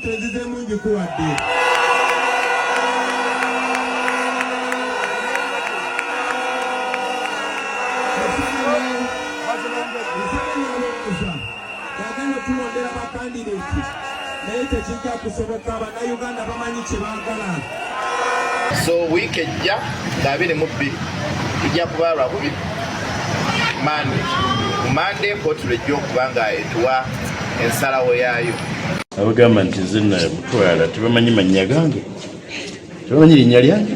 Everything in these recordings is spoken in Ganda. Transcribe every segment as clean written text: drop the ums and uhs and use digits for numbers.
tenzizemu njikuwadde. Yagenda tulondera bakandideti naye tekijja kusoboka bannayuganda bamanyi kye baagala. So wiiki ejja nga 22 ijja kuba lwakubiri Monday kooti lwejja okuba nga etuwa ensalawo yaayo. Abagamba nti nze mutwala tebamanyi mannya gange, tebamanyi linnya lyange.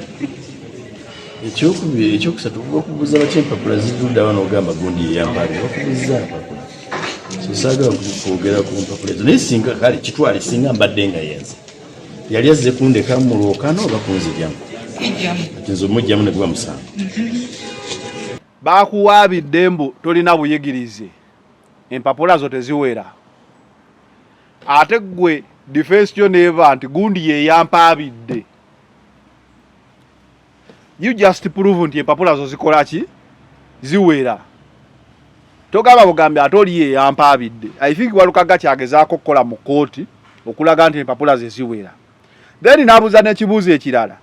Ekyokusatu okubuuza baki empapula zidudde awo n'ogamba gundi yeyambala okubuuza empapula. So saagala kwogera ku mpapula ezo naye singa kale kitwale singa mbadde nga yenze yali azze kundeka mu lwokaano oba kunziryamu ati nze omujjamu ne guba musango. Bakuwaabidde mbu tolina buyigirize, empapula zo teziwera. Ate gwe defense yo neeva nti gundi yeyampaabidde. You just prove nti empapula zo zikola ki? Ziwera. Togaba bugambe atoli yeyampaabidde. I think Walukaga kyagezaako kukola mu kooti okulaga nti empapula ze ziwera. Then nabuuza n'ekibuuzo ekirala.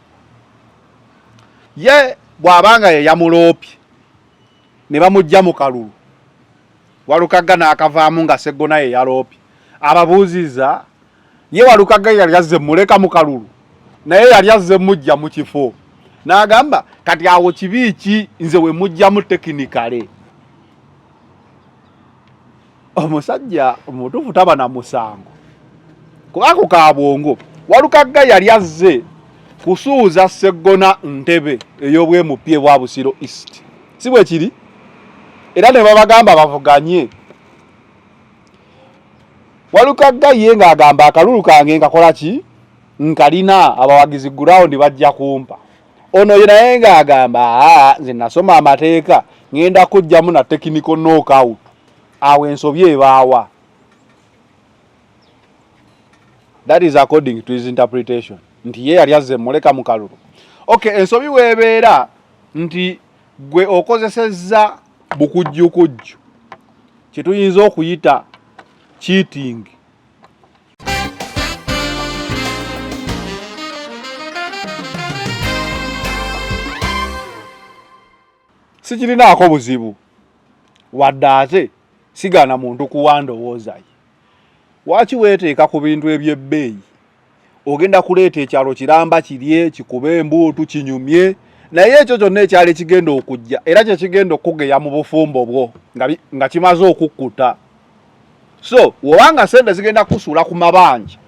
Ye bw'abanga ye yamuloopye ne bamujja mu kalulu, Walukaga n'akavaamu nga Sseggona ye yaloopye, ababuuziza ye Walukaga yali azze muleka mu kalulu naye yali azze mujja mu kifo n'agamba kati awo kibi ki nze we mujja mu tekinikale. Omusajja omutuufu taba na musango kubako ka bwongo. Walukaga yali azze kusuuza Sseggona ntebe ey'obwemupye bwa Busiro East, si bwe kiri? Era ne babagamba bavuganye. Walukaga ye ng'agamba akalulu kange nkakola ki? Nkalina abawagizi ground bajja kumpa. Ono ye naye ng'agamba nze nasoma amateeka ngenda kujjamu na technical knockout. Awo ensobye ebaawa. That is according to his interpretation. Nti ye yali azze muleka mu kalulu. Okay, ensobi weebeera nti gwe okozesezza bukujjukujju kituyinza okuyita cheating. Sikirinaako buzibu wadde ate sigana muntu kuwandowooza ye. Waki weeteeka ku bintu eby'ebbeeyi? Ogenda kuleeta ekyalo kiramba kirye kikube embuutu kinyumye, naye ekyo kyonna ekyalo kigenda okujja era kye kigenda okugeya mu bufumbo bwo nga kimaze okukkuta. So wobanga sente zigenda kusula ku mabanja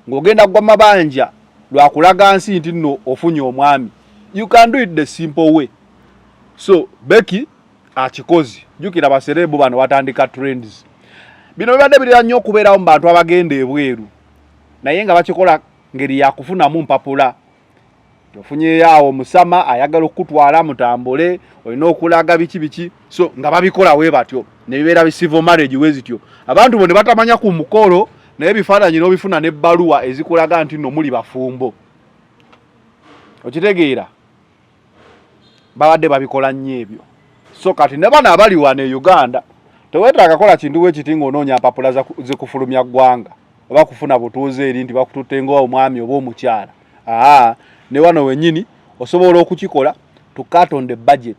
ng'ogenda gwa mabanja lwakulaga nsi nti nno ofunye omwami, you can do it the simple way. So Becky akikozi jukira baserebu bano watandika trends bino bibadde birira nnyo okubeerawo mu bantu abagenda ebweru naye nga bakikola ngeri yakufunamu mpapula. Tofunyeyo Musama ayagala okutwala mutambule, olina okulaga biki so nga babikola we batyo ne bibeera bi civil marriage we zityo. Abantu bone batamanya ku mukolo naye bifaananyi n'obifuna n'ebbaluwa ezikulaga nti nno muli bafumbo. Okitegeera babadde babikola nnyo ebyo. So kati ne bana abali wano e Uganda teweetaaga kola kintu we kiti ng'onoonya mpapula zikufulumya ggwanga oba kufuna butuuze eri nti bakututte ng'omwami oba omukyala. Ne wano wennyini osobola okukikola to cut on the budget.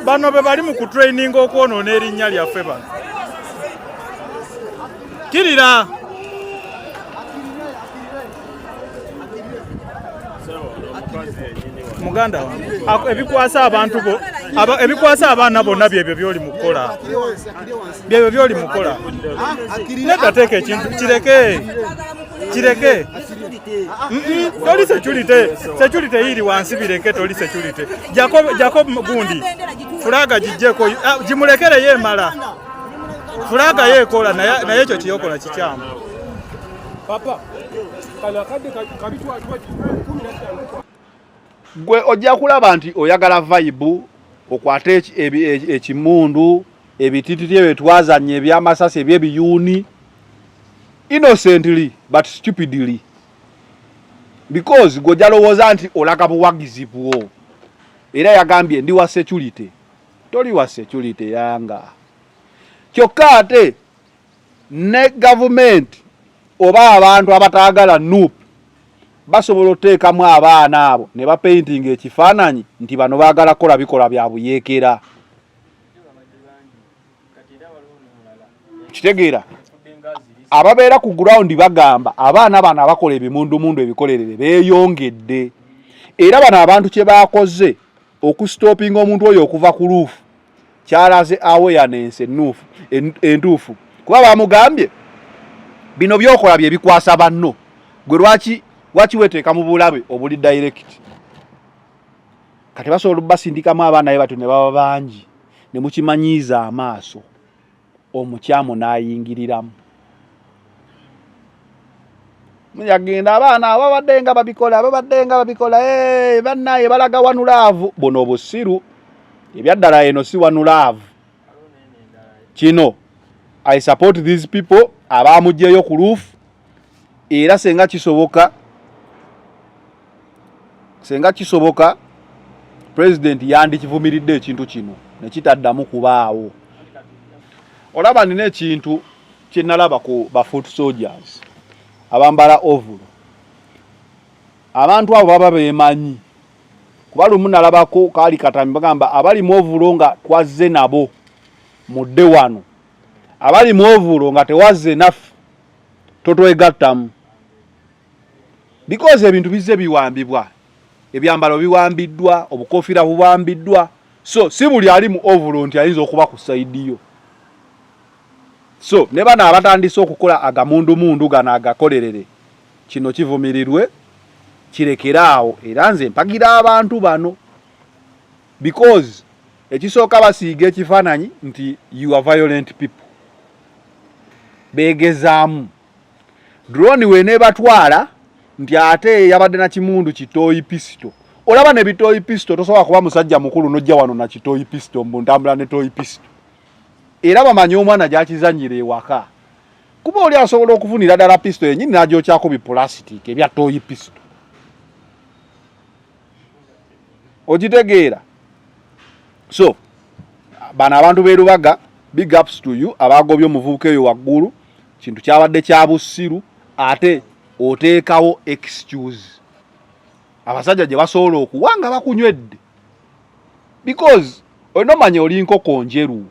Bano be bali mu kutraining okwonoona erinnya lyaffe bano. Kirira muganda ebikwasa abantu bo ebikwasa abaana bonna byebyo byoli mukola byebyo byoli mukola. Leta teeka ekintu kireke toli security yiri wansi bireke toli security. Jacob gundi fulaga jijjeko jimulekere yemala fulaga yekola naye ekyo kiyokola kikyamu papa kala kadde kabitwa gwe ojja kulaba nti oyagala vibe okwate ekimundu ebititiri ebitwazanye ebyamasasi ebyebiyuni innocently but stupidly. because gojalowoza nti olaga buwagizi bwo era yagambye ndi wa security toli wa security yanga kyokka ate ne government oba abantu abatagala NUP basobola oteekamu abaana abo ne bapainting ekifaananyi nti bano baagala kola bikola bya buyeekera kitegeera ababeera ku ground bagamba abaana bano abakola ebimundumundu ebikolerere beeyongedde era bano abantu kye baakoze okustopinga omuntu oyo okuva ku luufu kyalaze awareness entuufu kuba bamugambye bino byokola bye bikwasa banno gwe lwaki weteeka mu bulabe obuli direct kati basobola basindikamu abaana batu ne baba bangi ne mukimanyiiza amaaso omukyamu n'ayingiriramu munyagenda abaana ababadde nga babikola bannaye balaga wanulaavu bono obusiru ebyaddala eno si wanulaavu kino I support these people abamugyeyo ku luufu era senga kisoboka president yandikivumiridde ekintu kino nekitaddamu kubaawo olaba nina ekintu kyenalaba ku ba foot soldiers abambala ovulo abantu abo baba beemanyi kuba lumu nalabako kaali katambi bagamba abali mu ovulo nga twazze nabo mudde wano abali mu ovulo nga tewazze naffe totwegattamu because ebintu bizze biwambibwa ebyambalo biwambiddwa obukofiira buwambiddwa so si buli ali mu ovulo nti ayinza okuba ku saidiyo so ne bana abatandise okukola agamundu gana agakolerere kino kivumirirwe kirekeraawo era nze mpagira abantu bano because ekisooka basiiga ekifaananyi nti you are violent people beegezaamu drone wenebatwala nti ate yabadde na kimundu kitooyi pisito olaba ne bitooyi pisito tosobola kuba musajja mukulu nojja wano na kitooyi pisito mbutambula ne tooyi pisito era bamanyi omwana gyakizanyira ewaka kuba oli asobola okufunira ddala pisito yennyini n'agyokyako bipulasitiki ebya tooyi pisito okitegeera so bano abantu beerubaga big ups to you abagobye omuvubuka eyo waggulu kintu kyabadde kya bussiru ate oteekawo excuse abasajja gye basobola okuwa nga bakunywedde because olina omanya oli nkoko njeru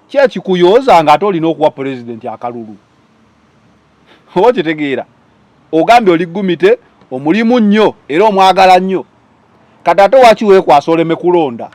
kyekikuyooza nga ate olina okuwa pulezidenti akalulu oba kitegeera ogambye oli gumite omulimu nnyo era omwagala nnyo kati ate wakiweekwasa oleme kulonda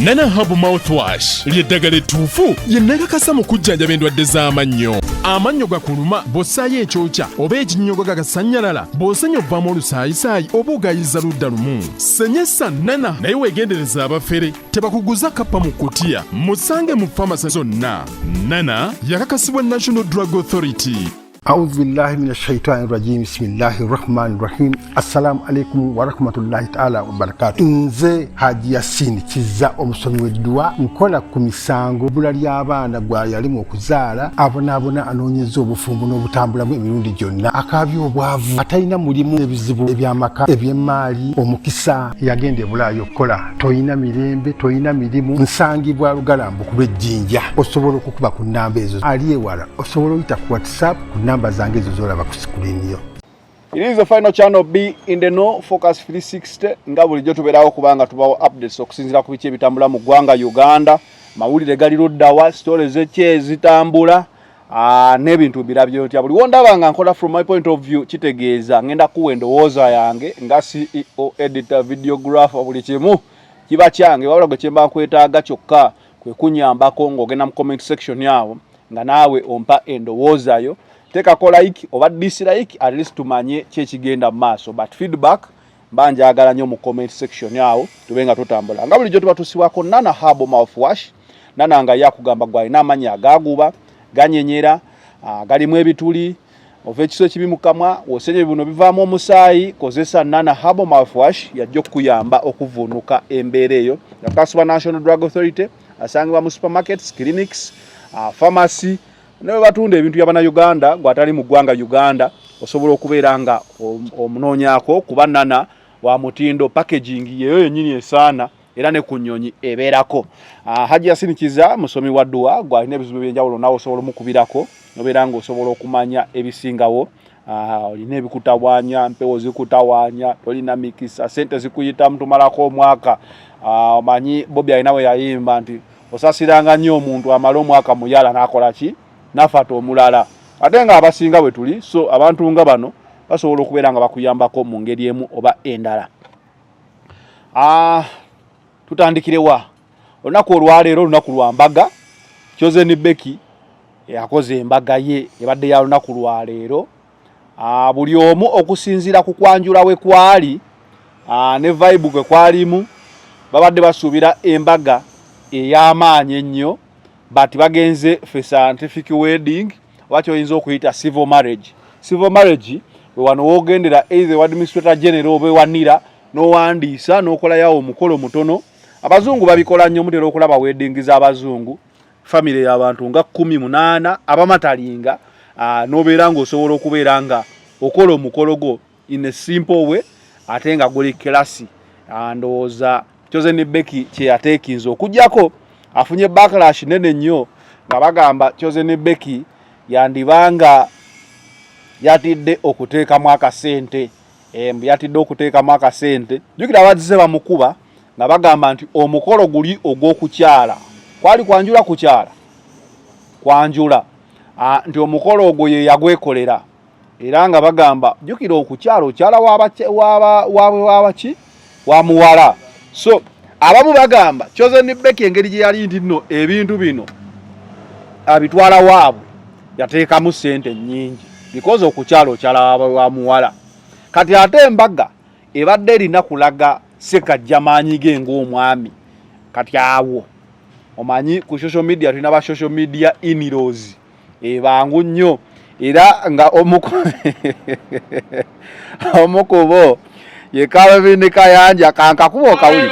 Nana Hub Mouthwash ly'eddagala ettuufu lyennagakasa mu kujjanjaba endwadde z'amannyo. Amannyo gakuluma bw'ossaayo ekyokya oba ekinnyogo gagasanyalala bw'osenya ovaamu olusaayisaayi oba ogayiza ludda lumu. Senyesa Nana naye weegendereza abafere tebakuguza kappa mu kutiya musange mu famasi zonna. Nana yakakasibwa National Drug Authority. أعوذ بالله من الشيطان الرجيم بسم الله الرحمن الرحيم السلام عليكم ورحمة الله تعالى وبركاته nze Haji Yasin Kiza omusomi w'eddwa nkola ku misango bula ly'abaana gwa yalimu okuzaala abonaabona anoonyeza obufumbo n'obutambulamu emirundi gyonna akaabya obwavu atalina mulimu ebizibu eby'amaka eby'emmaali omukisa yagenda ebulaayo okukola toyina mirembe toyina mirimu nsangibwa lugalambu ku lw'ejjinja osobola okukuba ku nnamba ezo ali ewala osobola oyita ku WhatsApp ku namba zange ezo zolaba ku screen yo. It is the final channel B in the no focus 360 nga bulijjo tubeerawo kubanga tubawo updates okusinziira ku biki ebitambula mu ggwanga Uganda mawulire gali luddawa stories ezitambula n'ebintu birabyo ntya buli wondaba nga nkola from my point of view kitegeeza ngenda kuwa endowooza yange nga CEO editor videographer buli kimu kiba kyange wabula gwe kyemba nkwetaaga kyokka kwe kunyambako ng'ogenda mu comment section yawo nga naawe ompa endowoozayo teka ko like oba dislike at least tumanye kyekigenda maaso but feedback banjagala nnyo mu comment section yawo tubenga tutambula nga bulijjo tuba tusiwako Nana Hub Mouthwash Nana nga yakugamba gwalina amanya agaguba ganyenyera galimu ebituli ova ekiso ekibi mu kamwa osenye buno bivaamu omusaayi kozesa Nana Hub Mouthwash yajja okuyamba okuvunuka embeera eyo yakasibwa National Drug Authority asangibwa mu supermarkets clinics pharmacy ne batunda ebintu by'abana Uganda gwatali mu ggwanga Uganda osobola okubeera nga omunoonyako kuba nana wa mutindo packaging yeyo yennyini esaana era ne ku nnyonyi ebeerako. Haji Yasinikiza musomi wa dduwa gwalina ebizibu by'enjawulo nawe osobola omukubirako nobeera nga osobola okumanya ebisingawo. Olina ebikutawaanya, mpewo zikutawaanya, tolina mikisa, sente zikuyita mutumalako omwaka. Omanyi Bobby alina we yayimba nti osasiranga nnyo omuntu amala omwaka muyala n'akola ki n'afata omulala. Ate nga abasinga bwe tuli, so abantu nga bano basobola okubeera nga bakuyambako mu ngeri emu oba endala. Tutandikirewa olunaku olwaleero olunaku lwa mbaga. Chosen Becky yakoze embaga ye ebadde ya lunaku lwaleero. Buli omu okusinzira ku kwanjula we kwali ne vibe kwe kwalimu babadde basuubira embaga ey'amaanyi ennyo, but bagenze for scientific wedding wacho oyinza okuyita civil marriage. Civil marriage we wano wogendera either administrator general obe wanira n'owandiisa n'okola yawo omukolo mutono. Abazungu babikola nnyo mutera okulaba wedding z'abazungu family y'abantu nga 18 abamatalinga. Nobeera ng'osobola okubeera nga okola omukolo gwo in a simple way ate nga guli classy. Ndowooza Chosen Becky kye yateekinza okujjako afunye backlash nene nnyo nga bagamba Chosen Becky yandibanga yatidde okuteekamu akasente. Yatidde okuteekamu akasente. Jjukira abazze bamukuba nga bagamba nti omukolo guli ogw'okukyala. Kwali kwanjula kukyala. Kwanjula. Nti omukolo ogwo ye yagwekolera. Era nga bagamba jjukira okukyala okyala wabaki wa muwala. So abamu bagamba Chosen Becky engeri gye yali nti nno ebintu bino abitwala waabwe yateekamu ssente nnyingi because okukyala okyala wa muwala. Kati ate embaga ebadde erina kulaga sekajja maanyi ge ng'omwami. Kati awo omanyi ku social media tulina ba social media in-laws ebangu nnyo era nga omukubo ye Calvin Kayanja kankakuba okawuli.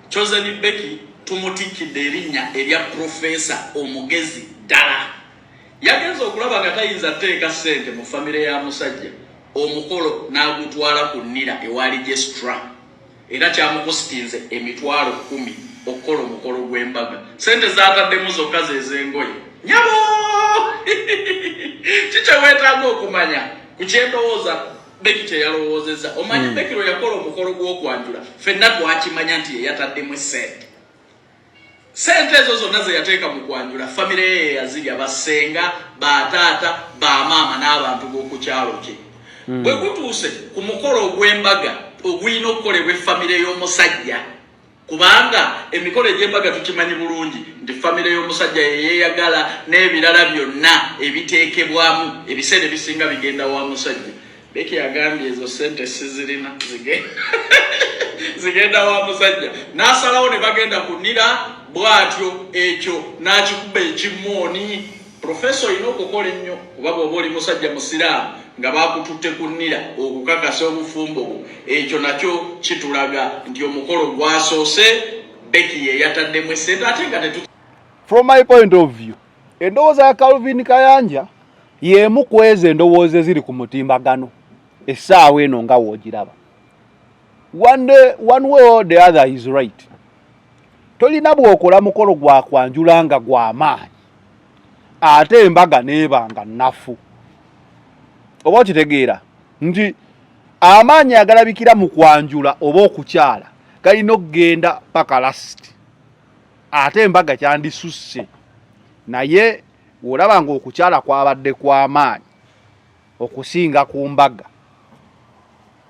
Chosen Becky tumutikidde erinnya erya professor omugezi ddala. Yagenza okulaba nga tayinza teeka ssente mu famire ya musajja omukolo n'agutwala ku nnira ewa registra era kyamukositinze emitwalo 10 okukola omukolo gw'embaga. Ssente zaataddemu zokka z'ez'engoye nyabo kikye weetaaga okumanya ku kyendowooza Becky kye yalowoozezza. Omanyi Becky lwe yakola omukolo gw'okwanjula ffenna twakimanya nti ye yataddemu ssente. Ssente ezo zonna ze yateeka mu kwanjula famire ye yazirya bassenga bataata bamaama n'abantu b'oku kyalo kye. Bwe gutuuse ku mukolo ogw'embaga ogulina okukolebwa famire y'omusajja kubanga emikolo egy'embaga tukimanyi bulungi nti famire y'omusajja yeeyagala n'ebirala byonna ebiteekebwamu ebiseera ebisinga bigenda wa musajja. Becky yagambye ezo ssente sizirina zigenda wa musajja n'asalawo ne bagenda kunnira bw'atyo ekyo n'akikuba ekimmooni. Profeso olina okukola ennyo kuba bw'oba oli musajja musiraamu nga bakututte kunnira okukakasa obufumbo bwo ekyo nakyo kitulaga nti omukolo gwasoose Becky ye yataddemu essente ate nga tetu. From my point of view endowooza ya Calvin Kayanja y'emu ku ezo endowooza eziri ku mutimbagano essaawa eno nga woogiraba. One way or the other is right. Tolina bw'okola mukolo gwa kwanjula nga gw'amaanyi ate embaga neebanga nnafu. Oba okitegeera nti amaanyi agalabikira mu kwanjula oba okukyala galina okugenda paka last ate embaga kyandisusse. Naye olaba nga okukyala kwabadde kw'amaanyi okusinga ku mbaga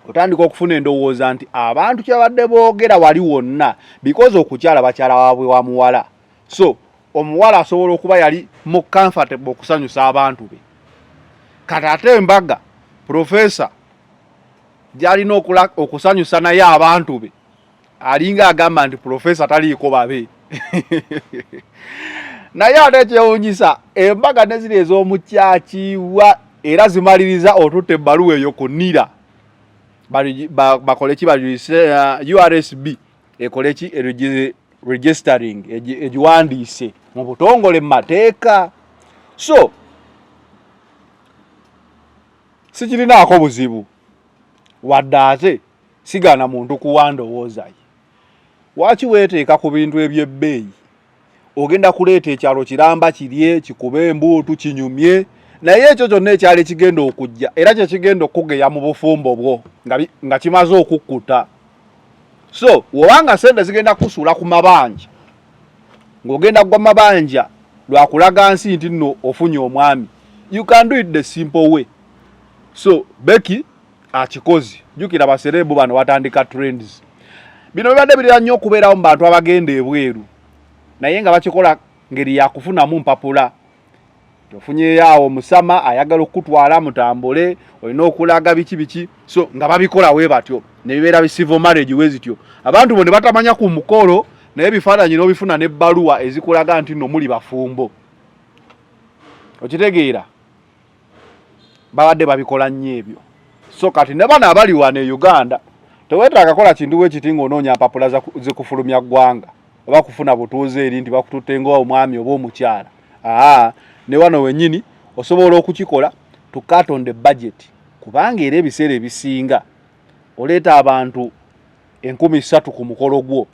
otandika okufuna endowooza nti abantu kyabadde boogera wali wonna because okukyala bakyala waabwe wa muwala. So omuwala asobola okuba yali mu comfortable okusanyusa abantu be. Kati ate embaga professor gyalina okusanyusa naye abantu be alinga agamba nti professor taliiko babe. Naye ate kyewuunyisa embaga neziri ez'omukyakiwa era zimaliriza otutte ebbaluwa eyo ku nnira bakole ki URSB ekole ki registering egiwandiise mu butongole mu mateeka. So sikirinaako buzibu wadde ate sigana muntu kuwandowooza ye. Waki weeteeka ku bintu eby'ebbeeyi ogenda kuleeta ekyalo kiramba kirye kikube embuutu kinyumye naye ekyo kyonna ekyali kigenda okujja era kye kigenda okugeya mu bufumbo bwo nga kimaze okukkuta. So wobanga sente zigenda kusuula ku mabanja ng'ogenda kugwa mabanja lwakulaga nsi nti nno ofunye omwami, you can do it the simple way. So Becky akikozi jukira baserebu bano watandika trends bino bibadde birira nnyo okubeerawo mu bantu abagenda ebweru naye nga bakikola ngeri yakufunamu mpapula. Tofunyeyo awo musama ayagala okutwala mutambule olina okulaga biki so nga babikola we batyo ne bibeera civil marriage wezityo. Abantu bone batamanya ku mukolo naye bifaananyi n'obifuna n'ebbaluwa ezikulaga nti nno muli bafumbo. Okitegeera babadde babikola nnyo ebyo. So kati ne bana abali wano e Uganda teweetaaga kola kintu wekiti ng'onoonya mpapula zikufulumya ggwanga oba kufuna butuuze eri nti bakututte ng'omwami oba omukyala. Ne wano wennyini osobola okukikola to cut on the budget kubanga era ebiseera ebisinga oleeta abantu 3,000 ku mukolo gwo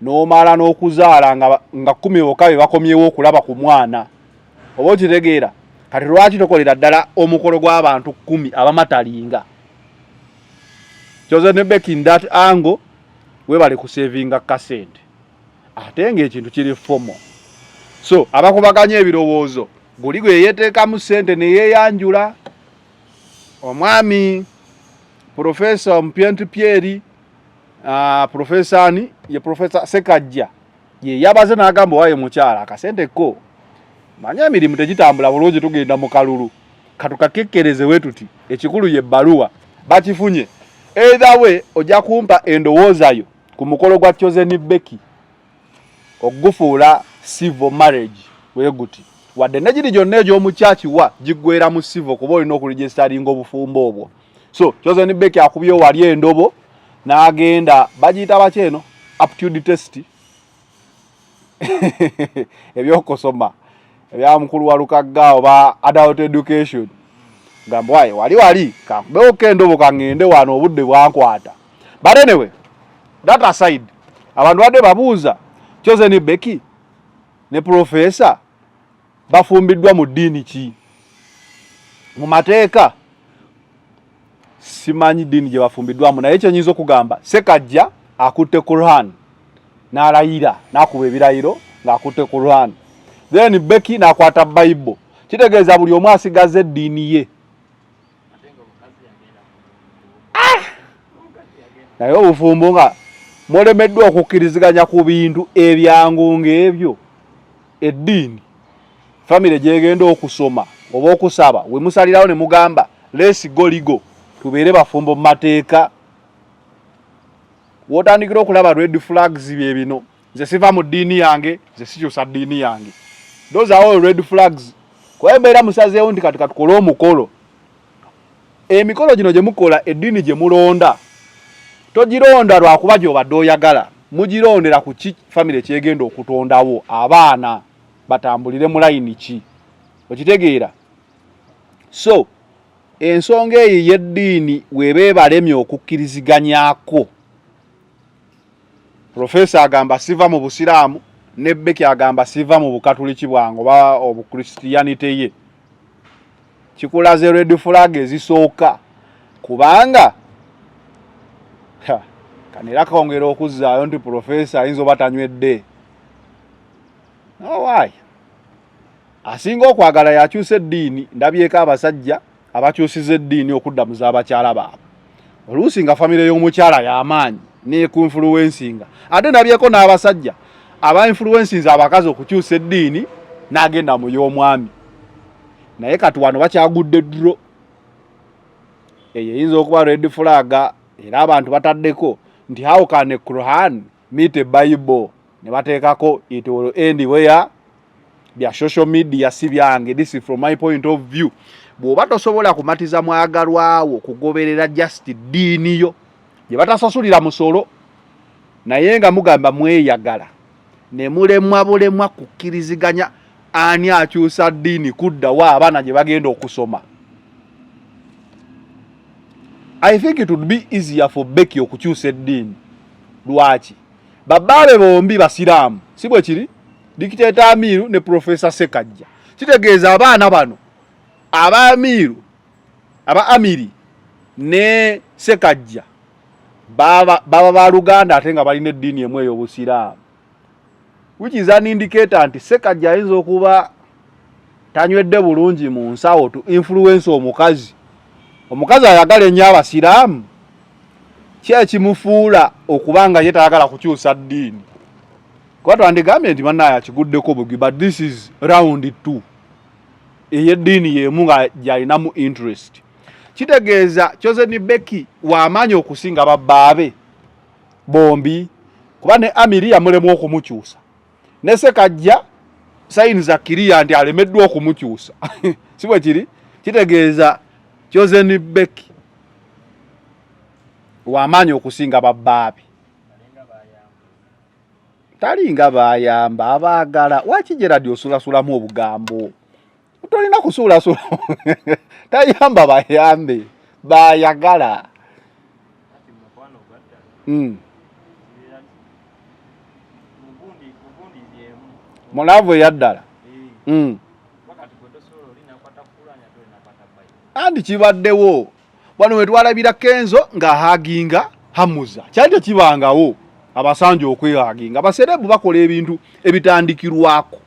n'omala n'okuzaala nga 10 bokka be bakomyewo okulaba ku mwana. Oba okitegeera kati lwaki tokolera ddala omukolo gw'abantu 10 abamatalinga? Kyoze ne Becky in that angle webale kusavinga kasente ate ng'ekintu kiri fomo. So abakubaganya ebirowoozo guli gwe yeteekamu ssente ne yeeyanjula. Omwami Profesa Omupienti Pieri Profesa ani ye Profesa Sekajja ye yabaze n'agamba waye mukyala akasente ko manya emirimu tegitambula bulungi tugenda mu kalulu katukakekkereze wetuti ekikulu ye bbaluwa bakifunye. Either way ojja kumpa endowoozayo ku mukolo gwa Chosen Becky okugufuula civil marriage weguti wadde negiri gyonna egy'omukyakiwa giggwera mu civil kuba olina okuregistaringa obufumbo obwo. So Chosen Becky akubye wali endobo n'agenda bagiyita bakyeno aptitude test ebyokusoma ebya mukulu wa Lukagga oba adult education gamba waye wali kakubeho kendobo kangende wano obudde bwankwata. But anyway that aside abantu badde babuuza Chosen Becky ne Profesa bafumbiddwa mu ddiini ki? Mu mateeka simanyi ddiini gye bafumbiddwamu naye kye nyinza okugamba Sekajja akutte Quran n'alayira n'akuba ebirayiro ng'akutte Quran, then Becky n'akwata Bible. Kitegeeza buli omu asigaze eddiini ye. Naye obufumbo nga mulemeddwa okukkiriziganya ku bintu ebyangu ng'ebyo eddiini family gyegenda okusoma oba okusaba we musalirawo ne mugamba let's go ligo tubeere bafumbo mu mateeka. Wotandikira okulaba red flags bye bino nze siva mu ddiini yange nze sikyusa ddiini yange. Those are all red flags. Kwa embeera musazeewo nti kati katukole omukolo emikolo gino gye mukola eddiini gye mulonda togironda lwakuba gy'obadde oyagala mugirondera ku ki family kyegenda okutondawo abaana batambulire mu layini ki? Okitegeera? So ensonga eyo y'eddiini weebe balemye okukkiriziganyako. Profesa agamba siva mu Busiraamu ne Becky agamba siva mu Bukatuliki bwange oba Obukristiyanite ye. Kikulaze red flag ezisooka kubanga kanera kongera okuzzaayo nti Profesa ayinza oba tanywedde. Why? Asinga okwagala yakyusa eddiini ndabyeko abasajja abakyusiza eddiini okudda mu z'abakyala baabwe. Oluusi nga famire y'omukyala y'amaanyi n'eku-influencinga ate ndabyeko n'abasajja aba-influencinza abakazi okukyusa eddiini n'agenda mu y'omwami. Naye kati wano bakyagudde dro. Eyo eyinza okuba red flag era abantu bataddeko nti how can a Quran meet a Bible ne bateekako it will end where bya social media si byange. This is from my point of view. Bw'oba tosobola kumatiza mwagalwawo kugoberera just ddiini yo gye batasasulira musolo naye nga mugamba mweyagala ne mulemwa bulemwa kukkiriziganya ani akyusa ddiini kuddawo abaana gye bagenda okusoma. I think it would be easier for Becky okukyusa eddiini. Lwaki? Babaabe bombi basiraamu. Si bwe kiri? Dictator Amiru ne Professor Sekajja. Kitegeeza abaana bano aba Amiru, aba Amiri ne Sekajja baba ba Luganda ate nga balina eddiini emu ey'obusiraamu. Which is an indicator nti Sekajja ayinza okuba tanywedde bulungi mu nsawo to influence omukazi. Omukazi ayagala ennyo abasiraamu. Ki ekimufuula okubanga ye tayagala kukyusa ddiini? Kwa twandegambye nti mannaye akiguddeko bugi, but this is round 2. Ey'eddiini y'emu nga gy'alinamu interest. Kitegeeza Chosen Becky w'amaanyi okusinga babbaabe bombi, kuba ne Amiri yamulemu okumukyusa. Ne Sekajja sayini za kiriya nti alemeddwa okumukyusa. Si bwe kiri? Kitegeeza Chosen Becky w'amaanyi okusinga babbaabe. Talinga bayamba abaagala. Waki Gerard osulasulamu obugambo? Tolina kusulasula. Tayamba bayambe. Bayagala. Mulavo yaddala. Andi kibaddewo. Wano we twalabira Kenzo nga haginga Hamuza. Kyali tekibangawo abasanja okwehaginga. Abaserebu bakola ebintu ebitandikirwako.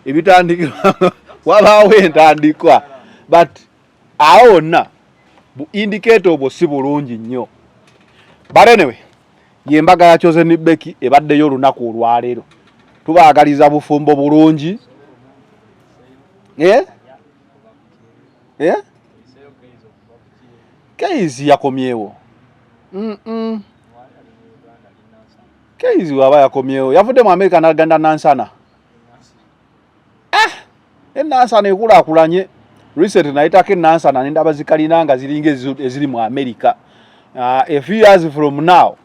Ebitandikirwa wabaawo entandikwa. But aona bu indicator obwo si bulungi nnyo. But anyway, yembaga ya Chosen Becky ebaddeyo olunaku olwaleero. Tubaagaliza bufumbo bulungi. Keizi yakomyewo. Keizi waba yakomyewo. Yavudde mu America n'agenda Nansana. Nansana ekulakulanye. Recent naitako Nansana n'endaba zikalina nga ziringa eziri mu America. A few years from now,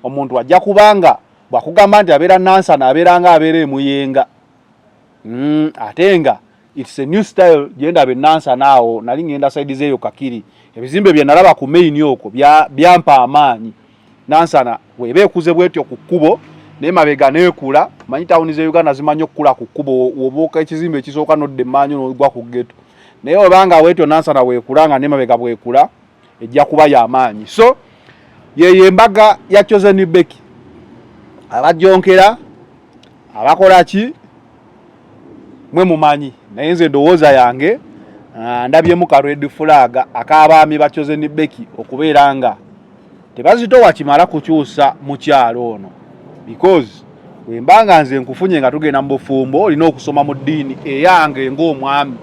omuntu ajja kubanga bwakugamba nti abeera Nansana abeeranga abeera emuyenga. Ate nga it's a new style genda be Nansana awo nali ngenda side zeyo Kakiri. Ebizimbe bye nalaba ku main yoko byampa amaanyi. Nansana webe ekuze bwetyo ku kkubo ne mabega neekula manyi tawuni ze Uganda zimanyi okukula ku kkubo woboka ekizimbe ekisooka nodde manyo n'ogwa ku ghetto. Naye obanga wetyo Nansana weekulanga ne mabega bwekula ejja kuba ya amaanyi. So ye embaga ya Chosen Becky abajonkera abakola ki mwe mumanyi naye nze ndowooza yange ndabyemu ka red flag akabaami ba Chosen Becky okubeera nga tebazitowa kimala kukyusa mu kyalo ono, because wembanga nze nkufunye nga tugenda mu bufumbo olina okusoma mu ddiini eyange ng'omwami,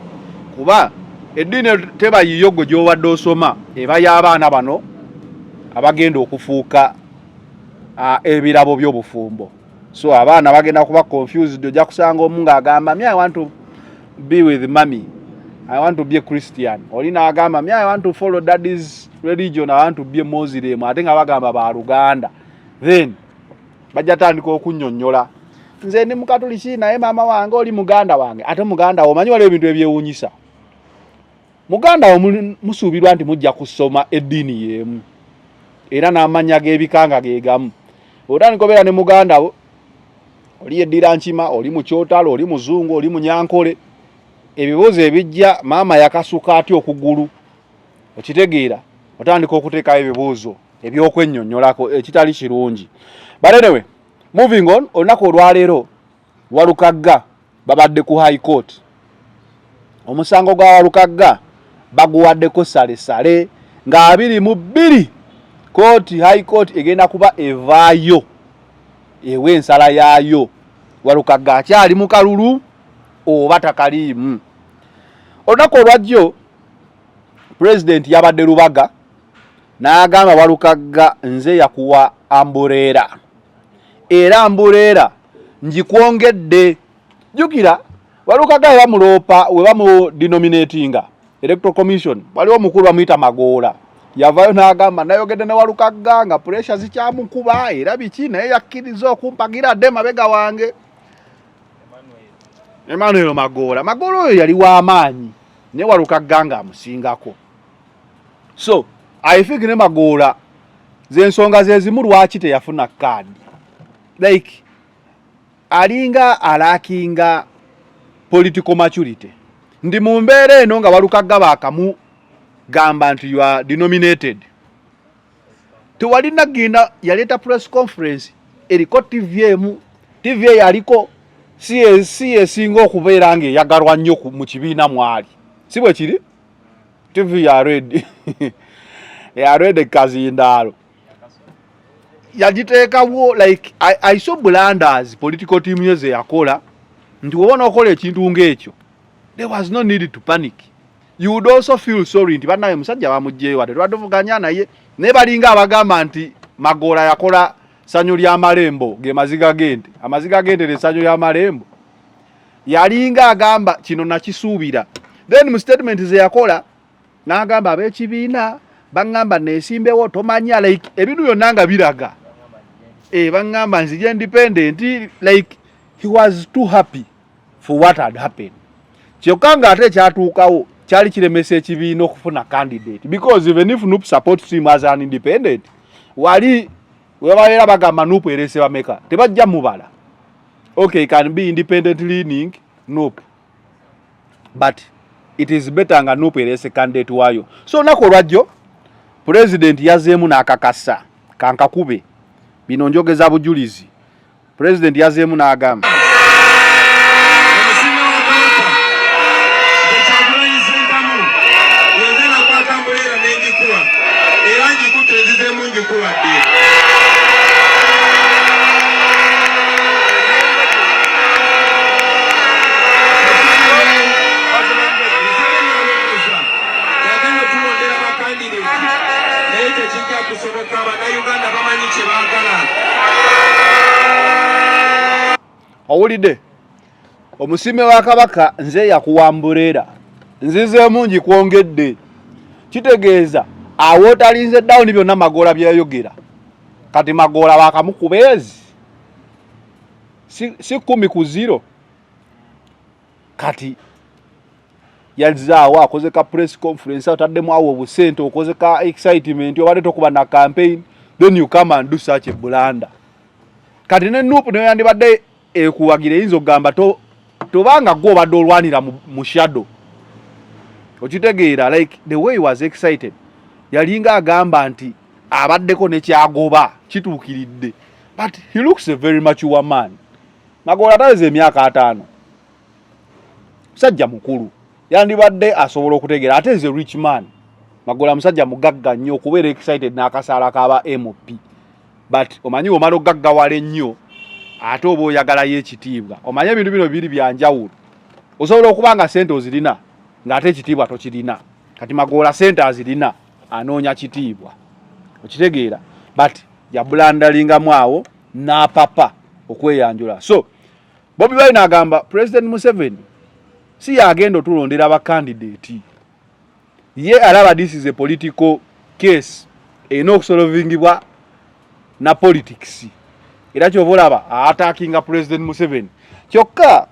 kuba eddiini teba yiyo gwe gy'obadde osoma eba y'abaana bano abagenda okufuuka ebirabo by'obufumbo. So abaana bagenda kuba confused, ojja kusanga omu ng'agamba me I want to be with mommy, I want to be a Christian. Olina agamba me I want to follow daddy's religion, I want to be a Muslim. Ate nga bagamba ba Luganda. Then bajja tandika okunnyonnyola. Nze ndi Mukatoliki naye mama wange oli Muganda wange. Ate Muganda omanyi waliwo ebintu ebyewuunyisa. Muganda wo musuubirwa nti mujja kusoma eddiini y'emu. Era n'amanya g'ebikanga geegamu. Otandika obeera ne Muganda wo oli yeddira nkima, oli mukyotalo, oli muzungu, oli munyankole. Ebibuuzo ebijja maama yakasuka atya okugulu. Okitegeera otandika okuteekayo ebibuuzo ebyokwennyonnyolako ekitali kirungi. But anyway, moving on, olunaku olwaleero Walukagga babadde ku High Court. Omusango gwa Walukagga baguwaddeko sale nga 22 Court, High Court egenda kuba evaayo ewe ensala yaayo. Walukagga akyali mu kalulu oba takaliimu. Olunaku olwajjo President yabadde Lubaga n'agamba Walukagga nze yakuwa ambuleera, era ambuleera njikwongedde. Jukira Walukagga bamuloopa we bamu denominatinga Electoral Commission, waliwo omukulu bamuyita Magoola, yavayo n'agamba nayogedde ne Walukagga nga pressure zikyamukuba era biki naye yakkiriza okumpagira dde mabega wange. Emmanuel Magoola oyo yali w'amaanyi ne Walukagga nga amusingako. So I think ne Magoola z'ensonga ze zimu lwaki teyafuna kaadi. Like alinga alakinga political maturity. Ndi mu mbeera eno nga Walukagga baakamu gamba nti you are denominated. Tewalina genda yaleta press conference eriko TV yaliko esinga okubeera nga eyagalwa nnyo mu kibiina mwali. Si bwe kiri? TV ya Red. Ya Red Kazindaalo. Yagiteekawo like I saw blunders political team yeze yakola nti wobona okola ekintu ng'ekyo. There was no need to panic. You would also feel sorry nti banaye musajja bamugjeyo ate twaduvuganya naye ne balinga abagamba nti Magoola yakola sanyu lya malembo ge maziga gente. Amaziga gente le sanyu lya malembo. Yalinga agamba kino nakisuubira. Then mu statement ze yakola n'agamba ab'ekibiina bangamba neesimbewo tomanya like ebintu byonna nga biraga. Bangamba nzija independent like he was too happy for what had happened. Kyokka nga ate kyatuukawo kyali kiremesa ekibiina okufuna candidate because even if Nup supports him as an independent wali webabeera bagamba Nup erese bameka tebajja mubala. Okay, can be independent leaning Nup, but it is better nga Nup erese candidate wayo. So nako lwajjo president yazeemu n'akakasa kankakube bino njogeza bujulizi. President yazeemu n'agamba owulidde omusime wa Kabaka nze yakuwambuleera nzizeemu ngikwongedde kitegeeza awo talinze down byonna Magoola byayogera kati Magoola bakamukubeezi si 10-0 kati yazaawo akoze ka press conference ataddemu awo obusente okoze ka excitement obadde tokuba na campaign then you come and do such a blunder. Kati ne Nup ne yandibadde ekuwagira yinzo gamba tobanga gwo badde olwanira mu shadow. Okitegeera like the way he was excited yalinga agamba nti abaddeko ne kyagoba kituukiridde, but he looks a very mature man. Magoola taweze emyaka 5 musajja mukulu yandibadde asobola okutegeera ate is a rich man. Magoola musajja mugagga nnyo okubeera excited n'akasaala kaba MOP, but omanyi omala ogaggawala ennyo ate oba oyagalayo ekitiibwa. Omanye ebintu bino biri byanjawulo. Osobola okuba nga sente ozirina ng'ate ekitiibwa tokirina. Kati Magoola sente azirina anoonya kitiibwa, okitegeera, but yabulandalingamu awo n'apapa okweyanjula. So Bobi Wine agamba President Museveni si yagenda otulondera aba candidate, ye alaba this is a political case enokusolvingibwa na politics. Era kyovolaba attacking President Museveni. Kyokka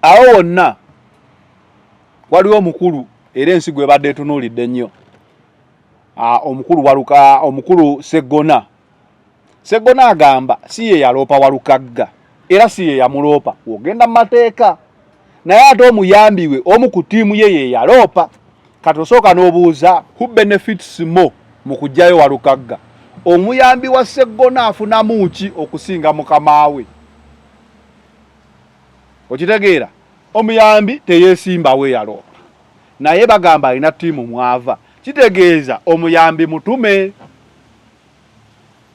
awo wonna waliwo omukulu era ensigo ebadde etunuulidde nnyo. Omukulu Waluka, omukulu Sseggona agamba si ye yaloopa Walukagga era si ye yamuloopa. Ogenda mu mateeka naye ate omuyambiwe omu ku ttiimu ye yaloopa. Kati osooka n'obuuza who benefits more mu kujjayo Walukagga? Omuyambi wa Sseggona afunamu ki okusinga mukama we? Okitegeera, omuyambi teyeesimba we yaloopa naye bagamba alina ttiimu mwava. Kitegeeza omuyambi mutume.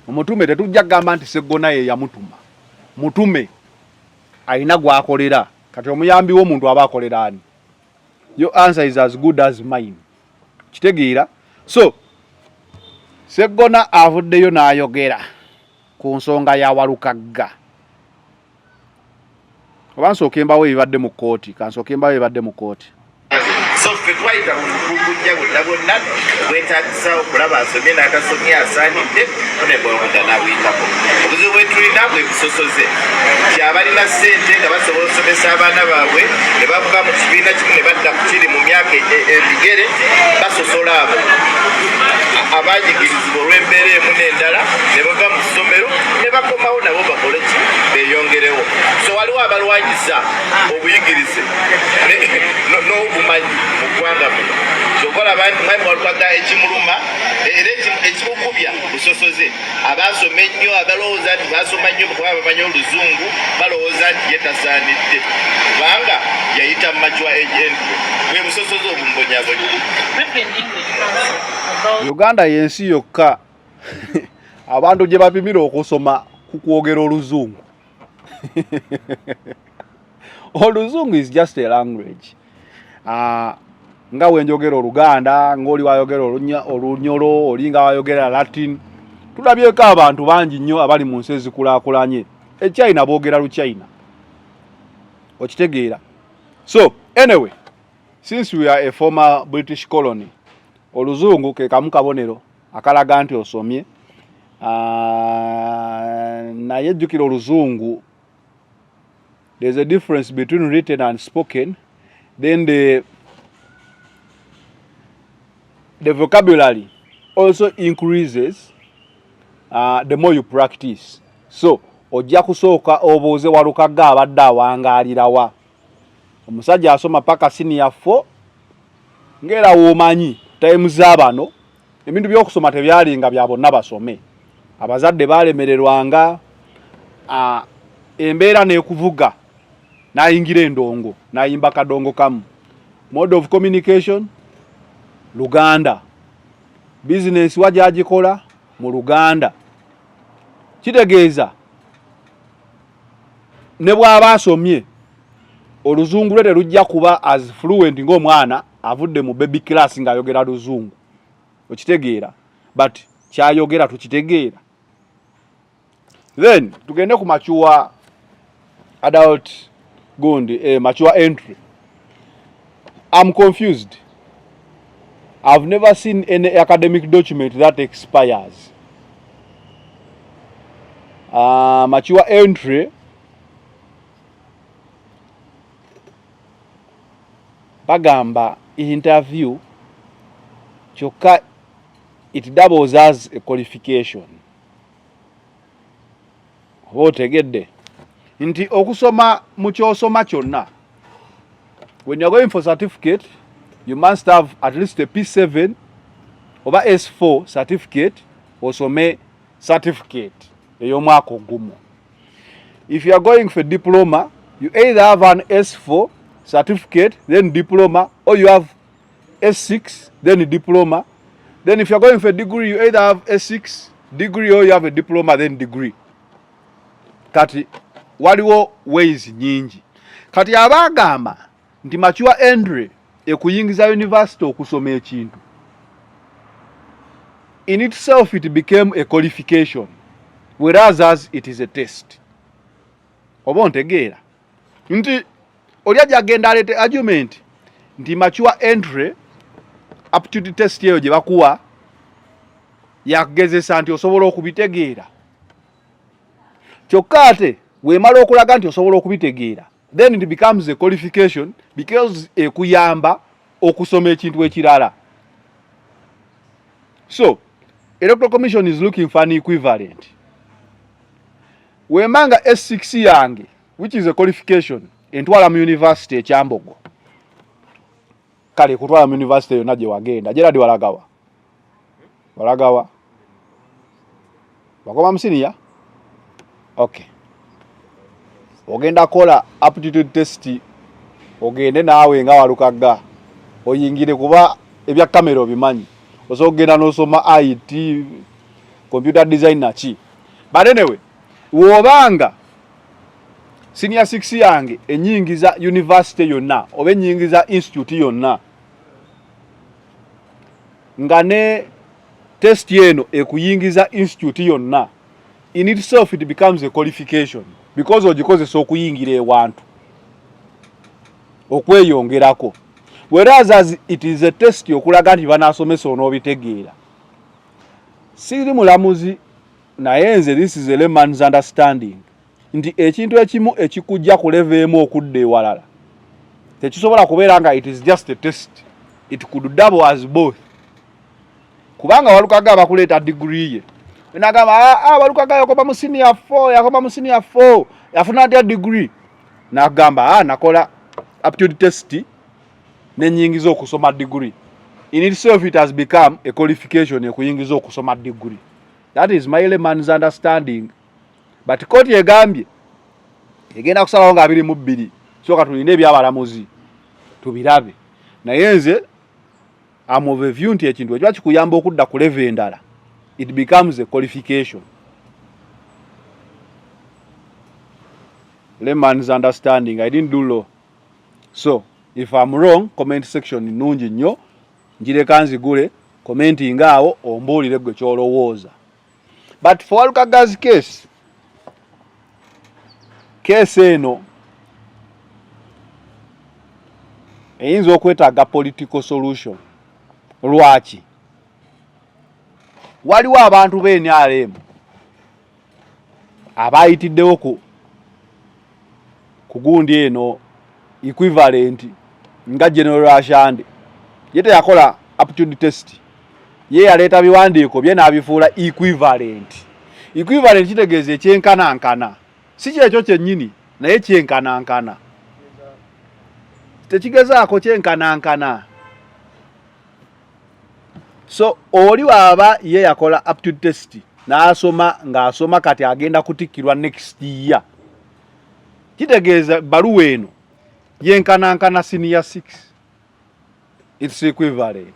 Omutume tetujja kugamba nti Sseggona ye yamutuma. Mutume alina gwakolera. Kati omuyambi w'omuntu aba akolera ani? Your answer is as good as mine. Kitegeera. So Sseggona avuddeyo n'ayogera ku nsonga ya Walukagga. Oba nsooke mbawo ebibadde mu kkooti. Kansooke mbawo ebibadde mu kkooti. so ffe twayita kujja bonna bwetagisa okulaba asomye n'atasomye asaanidde tunebonda n'abuyitako obuzibu bwe tulina bwe busosoze nti abalina ssente nga basobola okusomesa abaana baabwe ne bavuga mu kibiina kimu ne badda ku kiri mu myaka emigere basosola abo abanyigirizibwa olw'embeera emu n'endala ne bava mu ssomero ne bakomawo nabo bakole ki beeyongerewo so waliwo abalwanyisa obuyigirize n'obumanyi mu ggwanga muno kyokola mwami walukaga ekimuluma era ekimukubya busosoze abasoma ennyo abalowooza nti basoma nnyo kuba bamanyi oluzungu balowooza nti ye tasaanidde kubanga yayita mu macuwa egentwe bwe busosoze obumbonyabonya. Uganda yensi yokka abantu gye bapimira okusoma ku kwogera oluzungu. Oluzungu is just a language. Nga wenjogera Oluganda, ng'oli wayogera Olunyolo, olinga wayogera Latin. Tulabyeko abantu bangi nnyo abali mu nsi ezikulaakulanye. China boogera Luchina. Okitegeera. So, anyway, since we are a former British colony, oluzungu ke kamu kabonero akalaga nti osomye. Naye jjukira oluzungu, there's a difference between written and spoken. Then the vocabulary also increases the more you practice. So ojja kusooka obuuze Walukaga abadde awangaalirawa. Omusajja asoma paka senior 4 ngera womanyi time z'abano ebintu by'okusoma tebyalinga bya bonna basome. Abazadde baalemererwanga embeera n'ekuvuga n'ayingira endongo n'ayimba kadongo kamu. Mode of communication Luganda. Business wajagikola mu Luganda. Kitegeeza ne bw'aba asomye oluzungu lwe terujja kuba as fluent ng'omwana avudde mu baby class ng'ayogera luzungu. Okitegeera, but kyayogera tukitegeera. Then tugende ku mature adult gundi mature entry. I'm confused. I've never seen any academic document that expires. Mature entry bagamba interview kyokka it doubles as a qualification. Otegedde nti okusoma mu kyosoma kyonna, when you're going for certificate you must have at least a P7 oba S4 certificate osome certificate ey'omwaka ogumu. If you are going for diploma, you either have an S4 certificate then diploma, or you have S6 then a diploma. Then if you are going for degree, you either have S6 degree or you have a diploma then degree. Kati waliwo ways nyingi. Kati abagamba nti mature entry ekuyingiza university okusoma ekintu, in itself it became a qualification, whereas as it is a test. Oba ontegeera nti oli ajagenda alete argument nti mature entry aptitude test eyo gye bakuwa yakugezesa nti osobola okubitegeera. Kyokka ate weemala okulaga nti osobola okubitegeera, then it becomes a qualification because ekuyamba okusoma ekintu ekirala. So Electoral Commission is looking for an equivalent. Wemanga S6 yange, which is a qualification, entwala mu university ekyambogo. Kale kutwala mu university yonna gye wagenda, Gerard walagawa. Walagawa. Wakoma msiniya? Okay. Ogenda kola aptitude test, ogende naawe nga Walukaga. Oyingire kuba ebya kamera obimanyi. Osogenda n'osoma IT, computer design nachi. But anyway, wobanga senior 6 yange enyingiza university yonna oba enyingiza institute yonna nga ne test yeno ekuyingiza institute yonna, in itself it becomes a qualification because ogikozesa okuyingira ewantu okweyongerako. whereas as it is a test okulaga nti banasomesa onobitegeera. Siri mulamuzi naye nze this is a layman's understanding nti ekintu ekimu ekikujja ku level emu okudda ewalala tekisobola kubeera nga it is just a test, it could double as both. Kubanga Walukaga abakuleeta degree ye nagamba Walukaga yakoba mu senior 4 yafuna atya degree nagamba nakola aptitude test nenyingiza okusoma degree. In itself it has become a qualification ekuyingiza okusoma degree. That is my layman's understanding. But court yegambye egenda kusalawo nga 22 soka tulinde ebyabalamuzi tubirabe naye nze am of a view nti ekintu ekyo kikuyamba okudda ku level endala, it becomes a qualification. Layman's understanding. I didn't do law. So if I'm wrong, comment section nungi nnyo njireka nzigule commenting awo ombuulire gwe kyolowooza. But for Walukaga's case eno eyinza okwetaaga political solution. Lwaki? Waliwo abantu b'NRM abayitiddewo ku gundi eno equivalent nga General Ashande yete yakola aptitude test ye yaleeta biwandiiko bye n'abifuula equivalent kitegeeza ekyenkanankana, si kyekyo kyennyini naye kyenkanankana, tekigezaako kyenkanankana. So oli waaba ye yakola aptitude test ng'asoma kati agenda kutikkirwa next year, kitegeeza baluwa eno yenkanankana senior 6. It's equivalent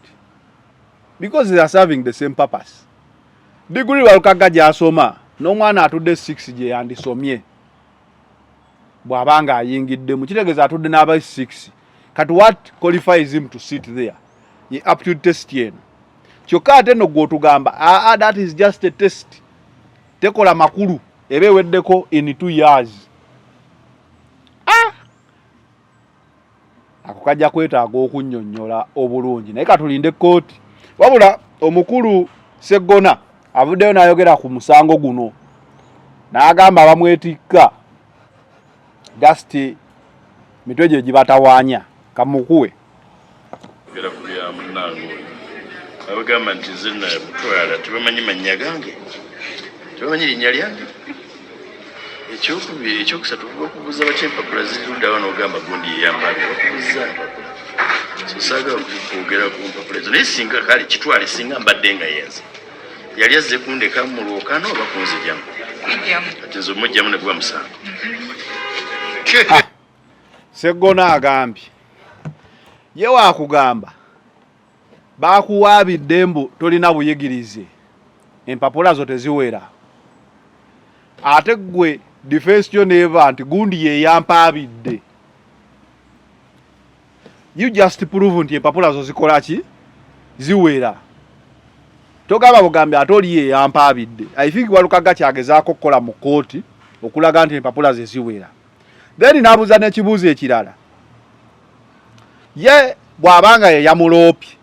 because they are serving the same purpose. Degree Walukaga gy'asoma n'omwana atudde 6 gye yandisomye bw'abanga ayingiddemu, kitegeeza atudde n'aba 6. Kati what qualifies him to sit there? Ye aptitude test yeno. Kyokka ate no gw'otugamba that is just a test, tekola makulu eba eweddeko in 2 years. Ako kajja kwetaaga okunnyonnyola obulungi naye katulinde kooti. Wabula omukulu Sseggona avuddeyo n'ayogera ku musango guno n'agamba bamwetikka just mitwe gye gibatawaanya kamukuwe gera kulya munango abagamba nti zina mutwala tubamanyi mannya gange tubamanyi linnya lyange ekyokubiri ekyokusatu okubuuza bakyempapula ziruddawo n'ogamba gundi yeyambaga okubuuza sisaagala kwogera ku mpapula ezo naye singa kale kitwale singa mbadde nga yenze yali azze kundeka mu lwokano oba kunzijjamu ati nze omujjamu ne guba musango. Sseggona agambye ye waakugamba baakuwaabidde mbu tolina buyigirize empapula zo teziwera ate ggwe defense yo neeva nti gundi ye yampaabidde. You just prove nti empapula zo zikola ki ziwera. Togamba bugambe ate oli ye yampaabidde. I think Walukaga kyagezaako kukola mu kooti okulaga nti empapula ze ziwera. Then n'abuuza n'ekibuuzo ekirala, ye bw'abanga ye yamuloopye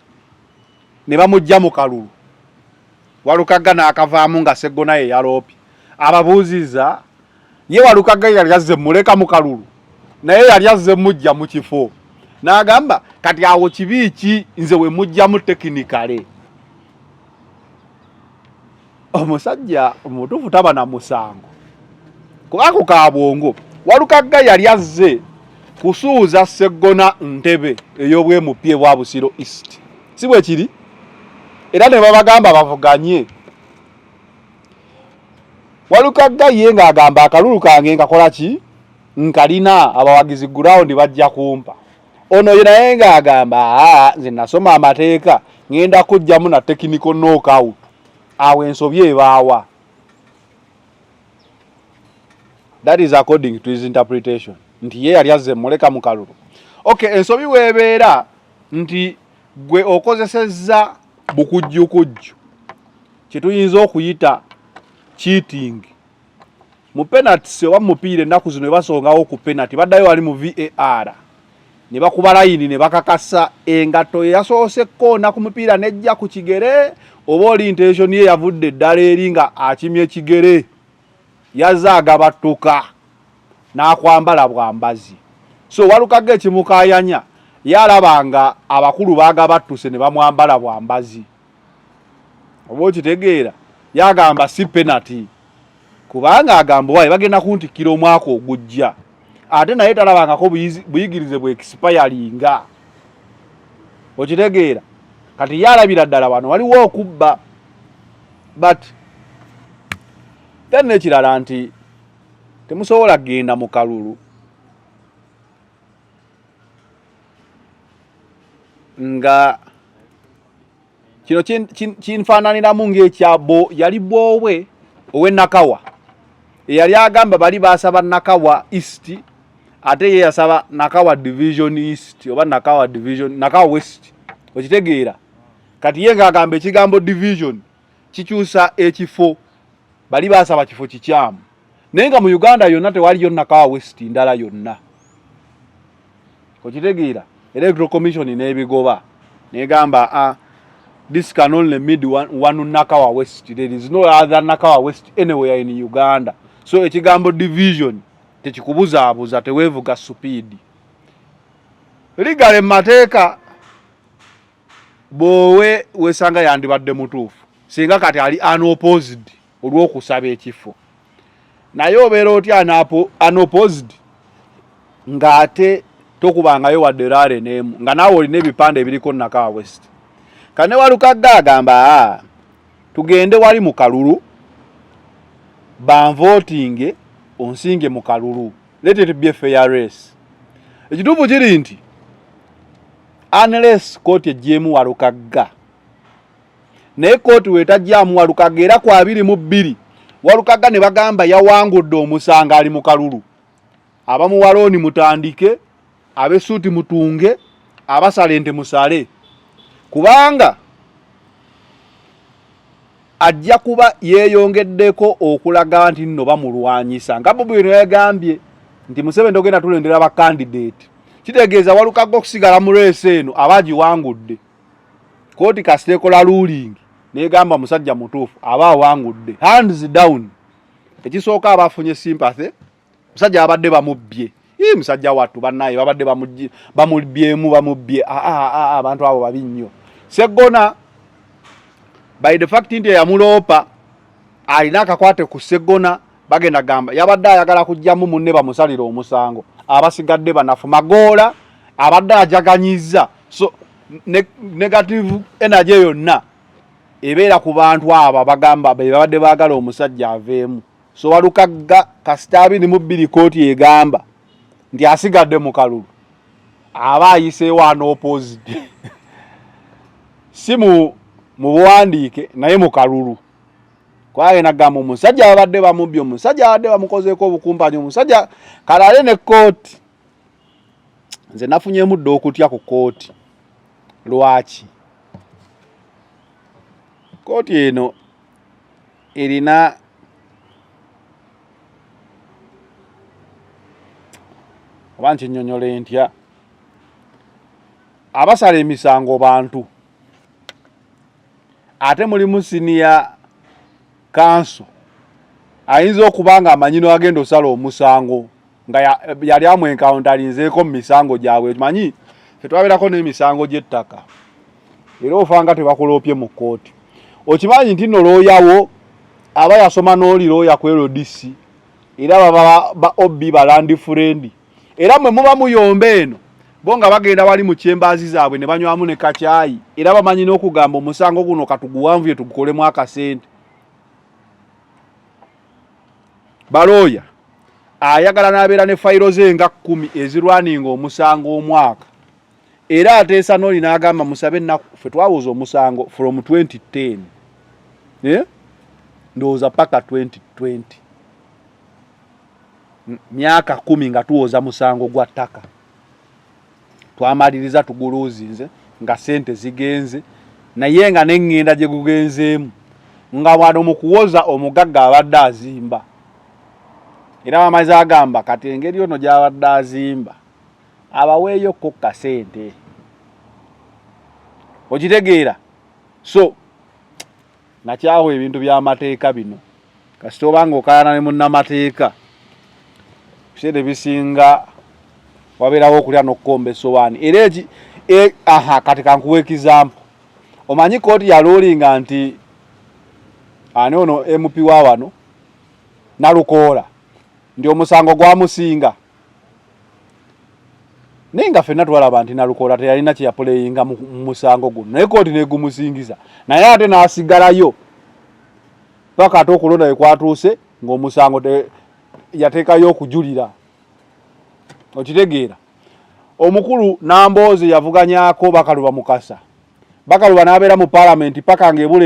ne bamujja mu kalulu Walukaga n'akavaamu nga Sseggona ye yaloopye, ababuuzizza ye Walukaga yali azze muleka mu kalulu naye yali azze mujja mu kifo n'agamba kati awo kibi ki nze we mujjamu tekinikale. Omusajja omutuufu taba na musango kubako ka bwongo. Walukaga yali azze kusuuza Sseggona ntebe ey'obwemupye bwa Busiro East, si bwe kiri? Era ne babagamba bavuganye. Walukaga ye ng'agamba akalulu kange nkakola ki nkalina abawagizi ground bajja kumpa. Ono ye naye ng'agamba nze nasoma amateeka ngenda kujjamu na technical knockout, awo ensobye ebaawa. That is according to his interpretation. Nti ye yali azze muleka mu kalulu. Okay, ensobi weebeera nti gwe okozesezza bukujjukujju kyetuyinza okuyita cheating mu penalty oba mupiira ennaku zino basongawo ku penalty baddayo wali mu VAR ne bakuba layini ne bakakasa engato yasoose koona ku mupiira nejja ku kigere oba orientation ye yavudde ddala eri nga akimye ekigere yazza agabattuka n'akwambala bwambazi. So Walukagga ekimukayanya yalabanga abakulu baagabattuse ne bamwambala bwambazi. Oba okitegeera yagamba si penalty kubanga agamba wayi bagenda kuntikira omwaka ogujja ate naye talabangako buyigirize bwe expiringa. Okitegeera kati yalabira ddala wano waliwo okubba but then nekirala nti temusobola genda mu kalulu nga kino kinfaananiramu ng'ekyabo yali bwowe owe Nakawa eyali agamba bali basaba Nakawa East ate ye yasaba Nakawa Division East oba Nakawa Division Nakawa West. Okitegeera kati ye ng'agamba ekigambo division kikyusa ekifo bali basaba kifo kikyamu naye nga mu Uganda yonna tewaliyo Nakawa West ndala yonna. Okitegeera Electoral Commission n'ebigoba negamba this can only mean one Nakawa West. There is no other Nakawa West anywhere in Uganda. So ekigambo division tekikubuzaabuza teweevuga supidi. Ligale mateeka bowe wesanga yandibadde mutuufu singa kati ali unopposed olw'okusaba ekifo naye obeera otya unopposed ng'ate tokubangayo wadde laale n'emu nga naawe olina ebipande ebiriko Nakawa West. Kane Walukagga agamba tugende wali mu kalulu banvotinge onsinge mu kalulu, let it be a fair race. Ekituufu kiri nti unless kooti ejjeemu Walukagga naye kooti weetajjaamu Walukagga era ku 22 Walukagga ne bagamba yawangudde omusango ali mu kalulu, abamu walooni mutandike, abesuuti mutunge, abasala ente musale kubanga ajja kuba yeeyongeddeko okulaga nti nno bamulwanyisa nga Bobi Wine yagambye nti Museveni ogenda tulondera ba candidate. Kitegeeza Walukagga okusigala mu reese eno abagiwangudde kooti kasiteekola ruling negamba musajja mutuufu aba awangudde hands down. Ekisooka abafunye sympathy musajja abadde bamubbye musajja wattu bannaye babadde bamubbyemu bamubbye abantu abo babi nnyo. Sseggona by the fact nti yamuloopa alina akakwate ku Sseggona bagenda gamba yabadde ayagala kujjamu munne bamusalira omusango abasigadde banafu magoola abadde ajaganyiza. So negative energy yonna ebeera ku bantu aba bagamba babadde baagala omusajja aveemu. So Walukagga kasita 22 kooti egamba nti asigadde mu kalulu aba ayiseewo unopposed si mu buwandiike naye mu kalulu kwaye nagamba omusajja abadde bamubbi, omusajja abadde bamukozeeko obukumpanyi, omusajja kalale ne kooti. Nze nafunyemu dda okutya ku kooti. Lwaki? Kooti eno erina oba nkinyonyole ntya abasala emisango bantu ate mulimu senior council ayinza okubanga amanyino agenda osala omusango nga yali amwenkauntalinzeeko mu misango gyabwe. Manyi ffe twabeerako n'emisango gy'ettaka era ofanga tebakuloopye mu kooti. Okimanyi nti nno looyawo aba yasoma n'oli looya ku LDC era baba ba OB balandi friend era mwe muba muyomba eno bo nga bagenda wali mu kyembaazi zaabwe ne banywamu ne kacaayi era bamanyi n'okugamba omusango guno katuguwanvuye tugukolemu akasente. Balooya ayagala n'abeera ne fayiro ze nga 10 ezirwaninga omusango omwaka era ateesa n'oli n'agamba musabe ennaku ffe twawuza omusango from 2010 ndowooza paka 2020 myaka 10 nga tuwoza musango gwa ttaka twamaliriza tuguluuzinze nga sente zigenze naye nga neŋŋenda gye gugenzeemu nga wano mu kuwoza omugagga abadde azimba era bamaze agamba kati engeri ono gy'abadde azimba abaweeyo ko kasente okitegeera. So nakyawo ebintu by'amateeka bino kasita obanga okaana ne munnamateeka biseera bisinga wabeerawo okulya n'okkomba essowaani era kati kankuwa ekizampu. Omanyi kooti yaloolinga nti ani ono MP wa wano Nalukoola ndi omusango gwamusinga naye nga ffenna twalaba nti Nalukoola teyalina kye yapuleyinga mu musango guno naye kooti negumusingiza naye ate n'asigalayo paka ate okulonda we kwatuuse ng'omusango yateekayo okujulira. Okitegeera. Omukulu Nambooze yavuganyaako Bakaluba Mukasa. Bakaluba n'abeera mu paalamenti paka ng'ebula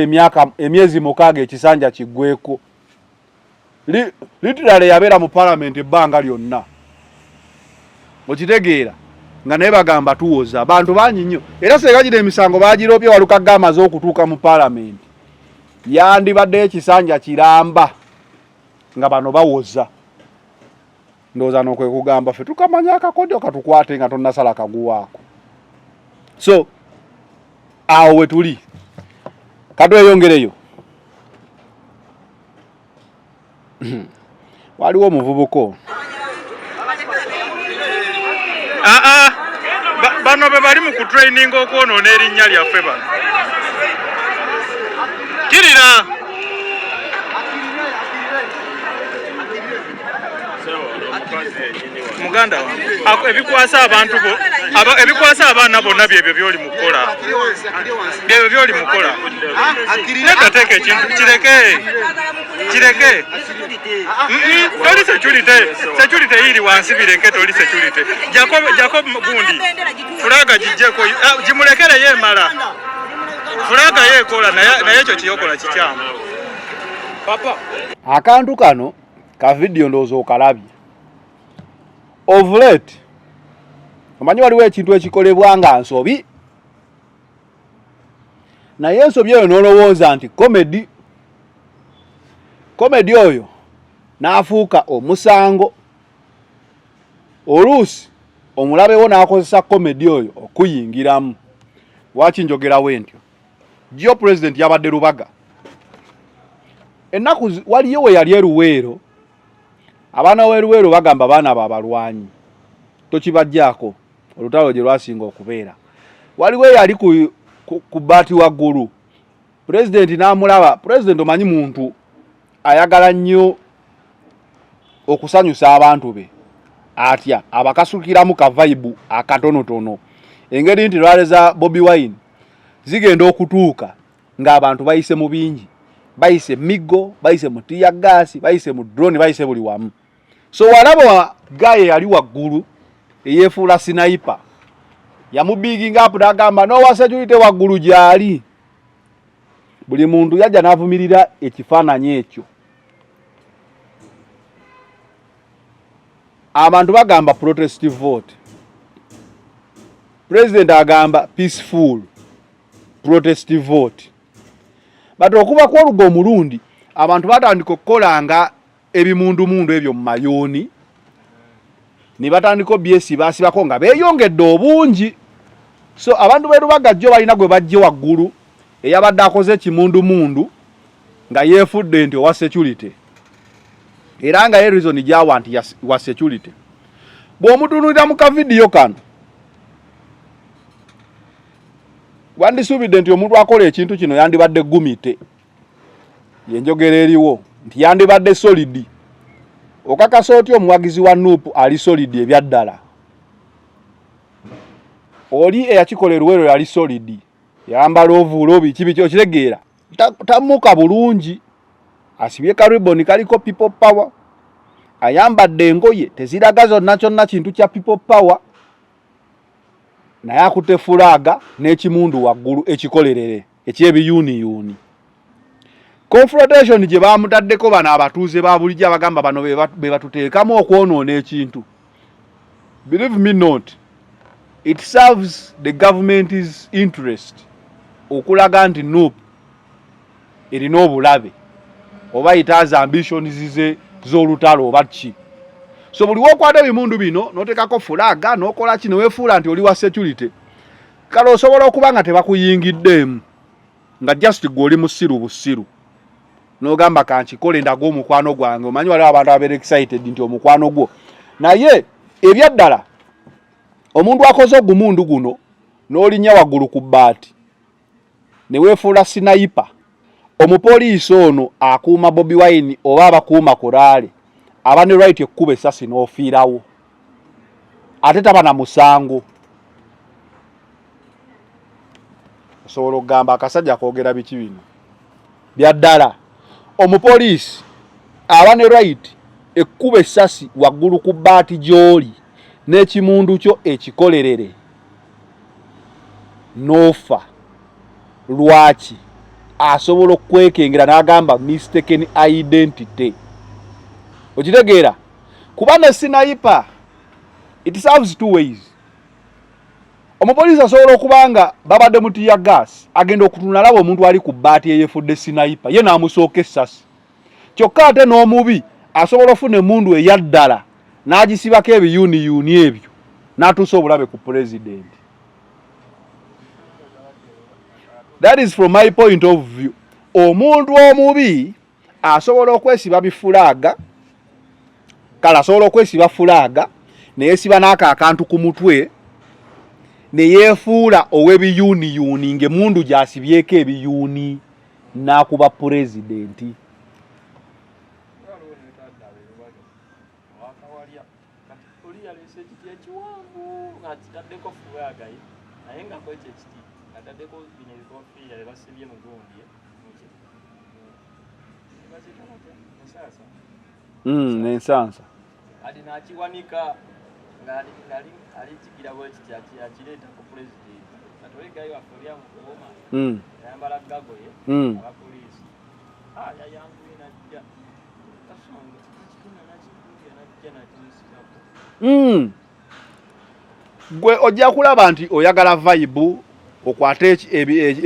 emyezi 6 ekisanja kiggweko. Literally yabeera mu paalamenti ebbanga lyonna. Okitegeera. Nga naye bagamba tuwoza abantu bangi nnyo era segajira emisango bagiroopye Walukaga amaze okutuuka mu paalamenti yandibadde ekisanja kiramba nga bano bawoza. Ndowooza n'okwe kugamba ffe tukamanya akakodyo katukwate nga tonnasala kaguwaako. So awo we tuli katweyongereyo. Waliwo omuvubuko bano be bali mu kutraining okwonoona erinnya lyaffe bano. Kirira muganda ebikwasa abantu ebikwasa abaana bonna byebyo byoli mukola byebyo byoli mukola. Netateeka ekintu kireke toli security iri wansi birenke toli security Jacob gundi fulaga jijjeko jimulekere yemala fulaga yekola naye ekyo kiyokola kikyamu papa. Akantu kano ka video ndowooza okalabye of late. Omanyi waliwo ekintu ekikolebwa nga nsobi naye ensobi eyo n'olowooza nti komedi oyo n'afuuka omusango. Oluusi omulabewo n'akozesa komedi oyo okuyingiramu. Lwaki njogerawo entyo? Jjo president yabadde Lubaga ennaku waliyo we yali Luweero. Abaana w'Eluweero bagamba baana babalwanyi tokibajjaako olutalo gye lwasinga okubeera. Waliwo yali ku baati waggulu president n'amulaba. President omanyi muntu ayagala nnyo okusanyusa abantu be atya abakasukiramu ka vibe akatonotono. Engeri nti lwaleza Bobi Wine zigenda okutuuka ng'abantu bayise mu bingi, bayise migo, bayise mu tear gas, bayise mu drone, bayise buli wamu. So walaba gaye yali waggulu eyefuula sniper yamubiginga up n'agamba no security waggulu gyali. Buli muntu yajja n'avumirira ekifaananyi ekyo. Abantu bagamba protest vote. President agamba peaceful protest vote. But okuba kw'olugo omulundi abantu batandika okukolanga ebimundumundu ebyo mu mayoni ne batandika byesibasibako nga beeyongedde obungi. So abantu b'Elubaga jjo balina gwe bajje waggulu eyabadde akoze ekimundumundu nga yeefudde nti owa security era nga ye reason gyawa nti wa security. Bw'omutunuulira mu kavidiyo kano wandisuubidde nti omuntu akola ekintu kino yandibadde gumite yenjogera eriwo nti yandibadde solidi. Okakasa otyo omuwagizi wa Nuupu ali solidi ebyaddala. Oli eyakikola Luweero yali solidi yambala ovuulo biki okitegeera tamuka bulungi asibye kariboni kaliko people power ayambadde engoye teziraga zonna kyonna kintu kya people power naye akutte fulaga n'ekimundu waggulu ekikolerere ekyebiyuuniyuuni. Confrontation gye bamutaddeko bano abatuuze ba bulijjo abagamba bano be batuteekamu okwonoona ekintu. Believe me not, it serves the government's interest okulaga nti Nuupu erina obulabe oba it has ambitions ze z'olutalo oba ki. so buli wokwata ebimundu bino notekako fulaga nokola kino wefuula nti oli wa security kale osobola okuba nga tebakuyingiddemu nga just gwe musiru busiru n'ogamba kankikole ndaga omukwano gwange omanyi waliwo abantu abeera excited nti omukwano gwo naye ebyaddala omuntu akoze ogumundu guno n'olinya waggulu ku bbaati ne weefuula sinayipa omupoliisi ono akuuma Bobi Wine oba abakuuma kuraale aba ne right ekkuba essasi n'ofiirawo ate taba na musango osobola okugamba akasajja koogera biki bino byaddala omupoliisi aba ne right ekkuba essasi waggulu ku bbaati gy'oli n'ekimundu kyo ekikolerere n'ofa lwaki asobola okwekengera n'agamba mistaken identity okitegeera kuba ne sinayipa it serves two ways omupoliisi asobola okubanga babadde mutiya gas agenda okutunula laba omuntu ali ku bbaati eyefudde sinayipa ye n'amusooka essasi kyokka ate n'omubi asobola ofuna emundu eyaddala n'agisibako ebiyuniyuni ebyo n'atuusa obulabe ku president. That is from my point of view. Omuntu omubi asobola okwesiba bifulaga kala asobola okwesiba fulaga neyesiba n'aka akantu ku mutwe neyefuula ow'ebiyuniyuni ng'emundu gyasibyeko ebiyuni n'akuba pulezidenti. Nensansa adina akiwanika ngali kigira bwe kiti akireta ku president atoleka yo afuria mukoma yambala gagoye abapolisi yangu inajja kasonga kikina nakikuya najja nakisako gwe ojja kulaba nti oyagala vibe okwate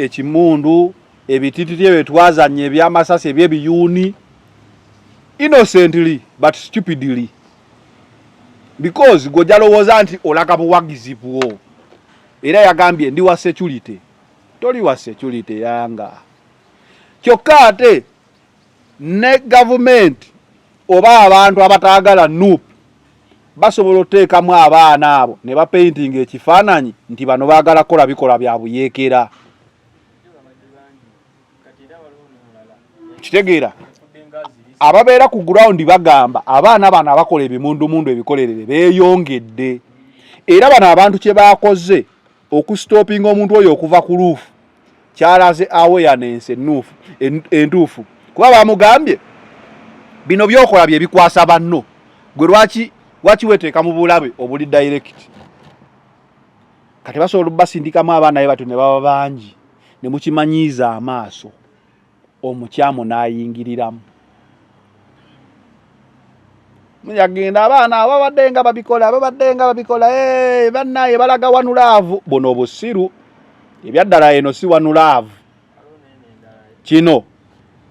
ekimundu ebititiri ebetwazanye ebyamasasi ebyebiyuni innocently but stupidly because gojalowooza nti olaka buwagizi bwo era yagambye ndi wa security toli wa security yanga kyokka ate ne government oba abantu abataagala nup basobola oteekamu abaana abo ne bapainting ekifaananyi nti bano baagala kola bikola bya buyeekera kitegeera ababeera ku ground bagamba abaana bano abakola ebimundumundu ebikolerere beeyongedde era bano abantu kye baakoze okustopinga omuntu oyo okuva ku luufu kyalaze awareness entuufu kuba bamugambye bino byokola bye bikwasa banno gwe lwaki weteeka mu bulabe obuli direct kati basobola basindikamu abaana be batu ne baba bangi ne mukimanyiiza amaaso omukyamu n'ayingiriramu yagenda abaana ababaddenga babikola bannaye balaga wanulaavu bono obusiru ebyaddala eno si wanulaavu kino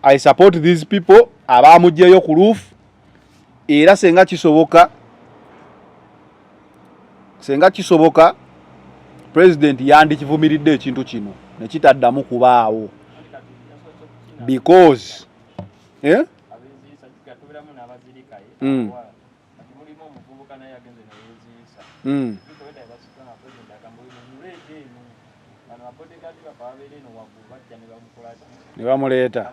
I support these people abamugyeyo ku luufu era senga kisoboka president yandikivumiridde ekintu kino nekitaddamu kubaawo because ne bamuleeta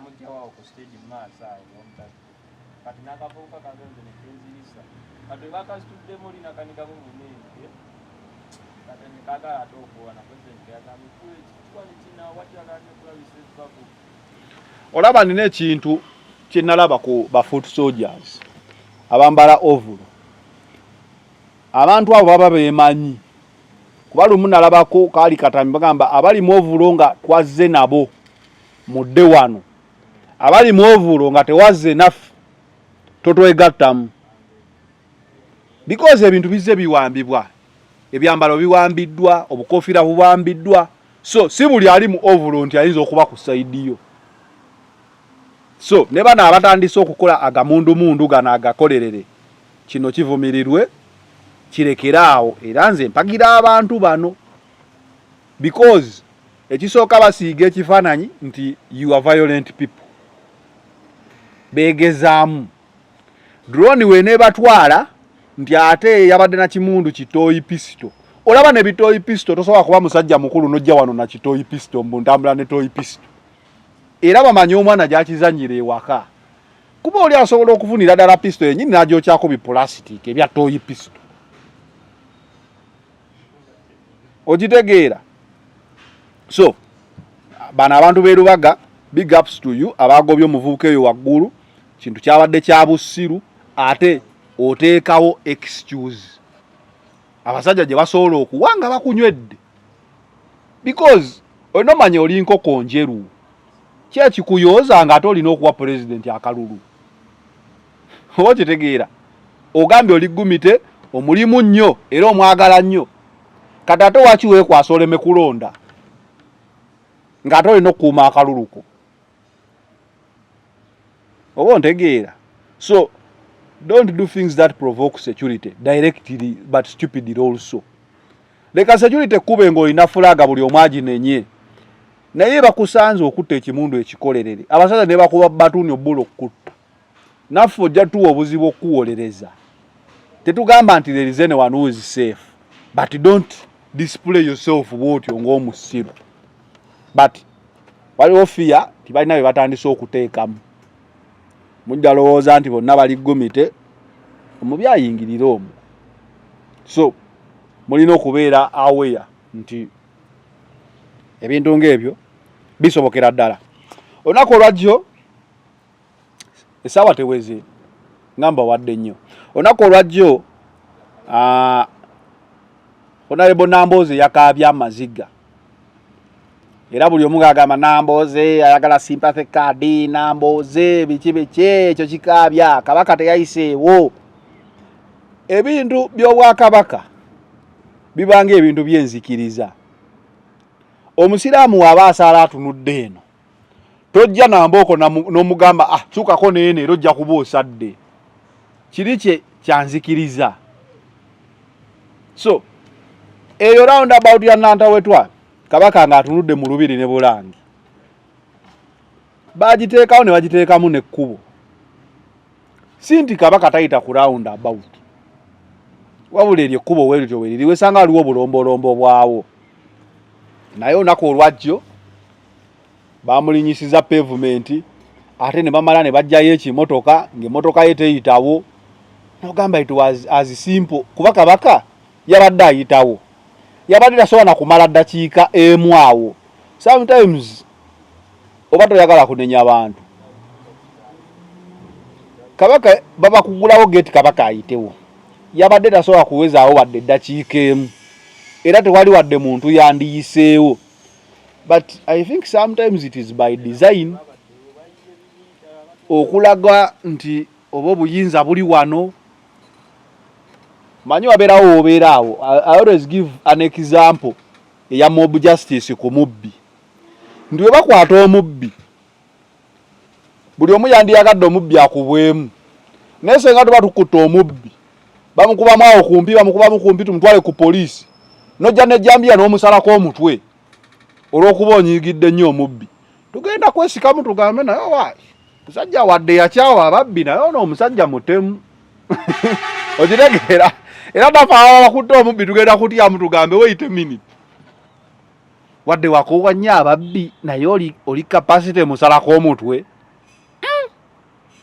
olaba nina ekintu kye nalaba ku ba foot soldiers abambala ovulo abantu abo baba beemanyi kuba lumu nalabako kaali katambi bagamba abali mu ovulo nga twazze nabo mudde wano abali mu ovulo nga tewazze naffe totwegattamu because ebintu bizze biwambibwa ebyambalo biwambiddwa obukofiira buwambiddwa so si buli ali mu ovulo nti ayinza okuba ku saidiyo so ne bana abatandise okukola agamundumundu gano agakolerere kino kivumirirwe kirekeraawo era nze mpagira abantu bano because ekisooka basiiga ekifaananyi nti you are violent people beegezaamu drone weneebatwala nti ate yabadde na kimundu kitooyi pisito olaba ne bitooyi pisito tosobola kuba musajja mukulu nojja wano na kitooyi pisito mbutambula ne tooyi pisito era bamanyi omwana gyakizanyira ewaka kuba oli asobola okufunira ddala pisito yennyini n'agyokyako bipulasitiki ebya tooyi pisito ogitegeera. So bano abantu beerubaga big ups to you abagobye omuvubuka eyo waggulu kintu kyabadde kya bussiru ate oteekawo excuse abasajja gye basobola okuwanga bakunywedde because olina omanya oli nkoko njeru kyekikuyooza nga ate olina okuwa pulezidenti akalulu oba okitegeera ogambye oli gumite omulimu nnyo era omwagala nnyo kati ate waki weekwasa oleme kulonda ng'ate olina okukuuma akaluluko oba ontegeera. So don't do things that provoke security directly but stupidly also. Leka security kube ng'olina fulaga buli omu aginenye naye bakusanze okutta ekimundu ekikolerere abasajja ne bakuba batuuni obbula okutta naffe ojja tuwa obuzibu okuwolereza tetugamba nti there is anyone who is safe but don't display yourself bwotyo ng'omusiru but waliwo fiya tibalina bye batandise okuteekamu mujja lowooza nti bonna bali gumite omubi ayingirira omwo. So mulina okubeera aware nti ebintu ng'ebyo bisobokera ddala. Olunaku olwajjo essaawa teweze ngamba wadde nnyo. Olunaku olwajjo Honorable Nambooze yakaabya amaziga era buli omu agamba Nambooze ayagala sympathy card Nambooze biki ekyo kikaabya kabaka teyayiseewo. Ebintu by'obwakabaka bibanga ebintu byenzikiriza. Omusiraamu waba asaala atunudde eno tojja Nambooko n'omugamba kyukako neeno era ojja kuba osadde kiri kyanzikiriza. So eyo roundabout ya Nantawetwa kabaka nga atunudde mu Lubiri ne Bulangi bagiteekawo ne bagiteekamu n'ekkubo si nti kabaka tayita ku roundabout wabula eryo ekkubo weeryo weeriri wesanga waliwo obulombolombo bwawo naye olunaku olwajjo bamulinyisiza pavement ate ne bamala ne bajjayo ekimotoka ng'emmotoka ye teyitawo nogamba it was as simple kuba kabaka yabadde ayitawo yabadde tasobola na kumala ddakiika emu awo. Sometimes oba toyagala kunenya abantu kabaka baba kugulawo gate kabaka ayitewo yabadde tasobola kuwezaawo wadde eddakiika emu era tewali wadde muntu yandiyiseewo. But I think sometimes it is by design okulaga nti oba obuyinza buli wano manyi wabeerawo obeeraawo. I always give an example eya mob justice ku mubbi nti we bakwata omubbi buli omu yandiyagadde omubbi akubwemu naye senga tuba tukutta omubbi bamukubamu awo kumpi tumutwale ku poliisi nojja nejjambiya n'omusalako omutwe olw'okuba onyiigidde nnyo omubbi tugenda kwesikamu tugambe naye waayi musajja wadde yakyawa ababbi naye ono omusajja mutemu okitegeera era nafe aba bakutte omubbi tugenda kutyamu tugambe wait a minute wadde wakowa nnyo ababbi naye oli capacity musalako omutwe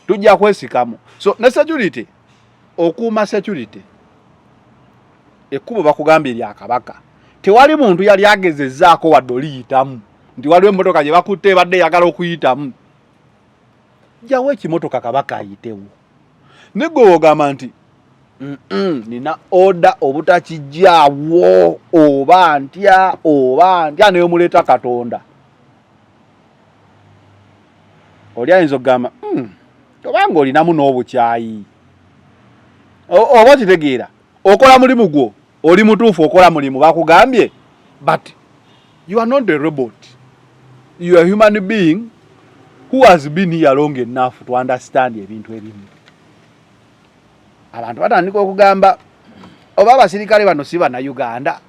tujja kwesikamu. So ne security okuuma security ekkubo bakugambye lya kabaka tewali muntu yali agezezzaako wadde oliyitamu nti waliwo emmotoka gye bakutte badde yagala okuyitamu jjawo ekimotoka kabaka ayitewo negwe ogamba nti nina oda obutakijjaawo oba ntya naye omuleeta Katonda oli ayinza okugamba obanga olinamu n'obukyayi oba kitegeera okola mulimu gwo oli mutuufu okola mulimu bakugambye but you are not a robot, you are a human being who has been here long enough to understand ebintu ebimu. abantu batandika okugamba oba abasirikale bano si bana Uganda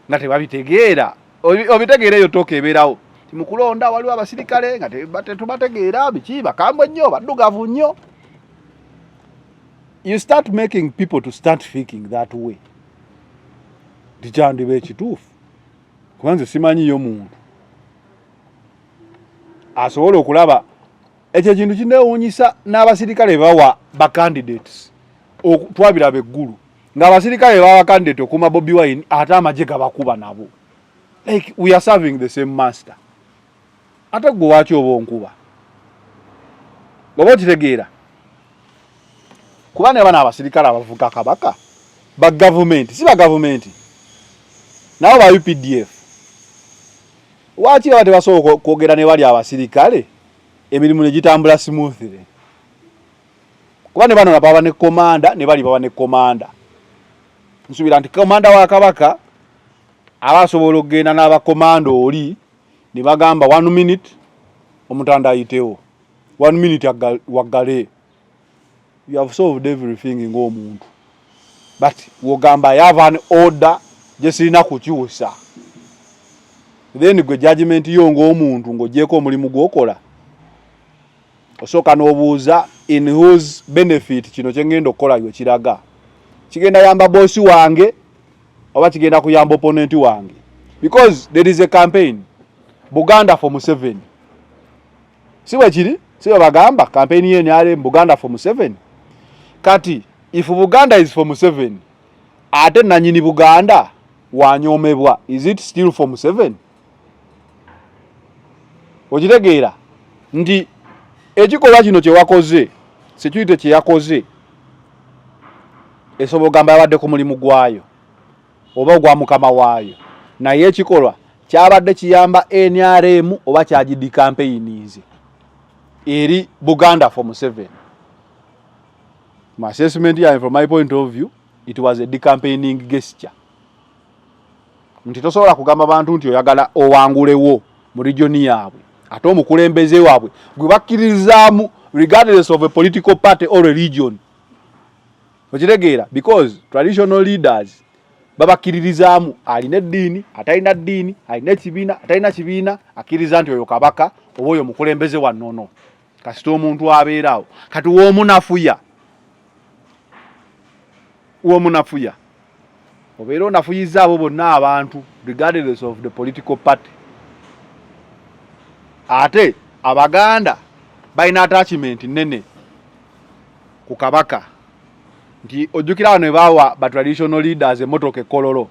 nga tebabitegeera obitegeera eyo toka ebeerawo timukulonda waliwo abasirikale nga tetubategeera biki bakambwe nnyo baddugavu nnyo. You start making people to start thinking that way. Tikyandiba ekituufu kubanze simanyiyo muntu asobola okulaba ekyo ekintu kinewuunyisa n'abasirikale bawa bacandidates twabiraba eggulu ng'abasirikale bawa candidate okuma Bobi Wine ate amagye gabakuba nabo. Like we are serving the same master. Ate gwe waaki oba onkuba oba okitegeera kuba ne bana abasirikale abavuga kabaka ba gavumenti si ba gavumenti nabo ba UPDF waaki baba tebasobola kwogera ne bali abasirikale emirimu ne gitambula smoothly kuba ne bano baba ne komanda ne bali baba ne komanda nsubira nti komanda wa kabaka abasobola okugenda n'abakomando oli ne bagamba 1 minute omutanda ayitewo 1 minute waggale. You have solved everything ng'omuntu but wogamba you have an order gye sirina kukyusa then gwe judgment yo ng'omuntu ng'ogyeko omulimu gw'okola osooka n'obuuza in whose benefit kino kye ngenda okukola yo kiraga kigenda yamba bosi wange oba kigenda kuyamba opponent wange because there is a campaign Buganda for Museveni siwe kiri siwe bagamba campaign yene ale Buganda for Museveni kati if Buganda is for Museveni ate nanyini Buganda wanyomebwa is it still for Museveni? Okitegeera ndi ekikolwa kino kye wakoze security kye yakoze esobola gamba yabadde ku mulimu gwayo oba gwa mukama waayo naye ekikolwa kyabadde kiyamba NRM oba kyagidi campaigns eri Buganda for Museveni. My assessment here from my point of view it was a decampaigning gesture. Nti tosobola kugamba abantu nti oyagala owangulewo mu region yaabwe ate omukulembeze waabwe gwe bakkirizaamu regardless of a political party or religion. Okitegeera because traditional leaders babakkiririzaamu alina eddiini atalina ddiini alina ekibiina atalina kibiina akkiriza nti oyo kabaka oba oyo mukulembeze wa nnono kasita omuntu abeerawo kati w'omunafuya obeera onafuyiza abo bonna abantu regardless of the political party. Ate Abaganda balina attachment nene ku kabaka nti ojjukira wano bawa ba traditional leaders emotoka ekololo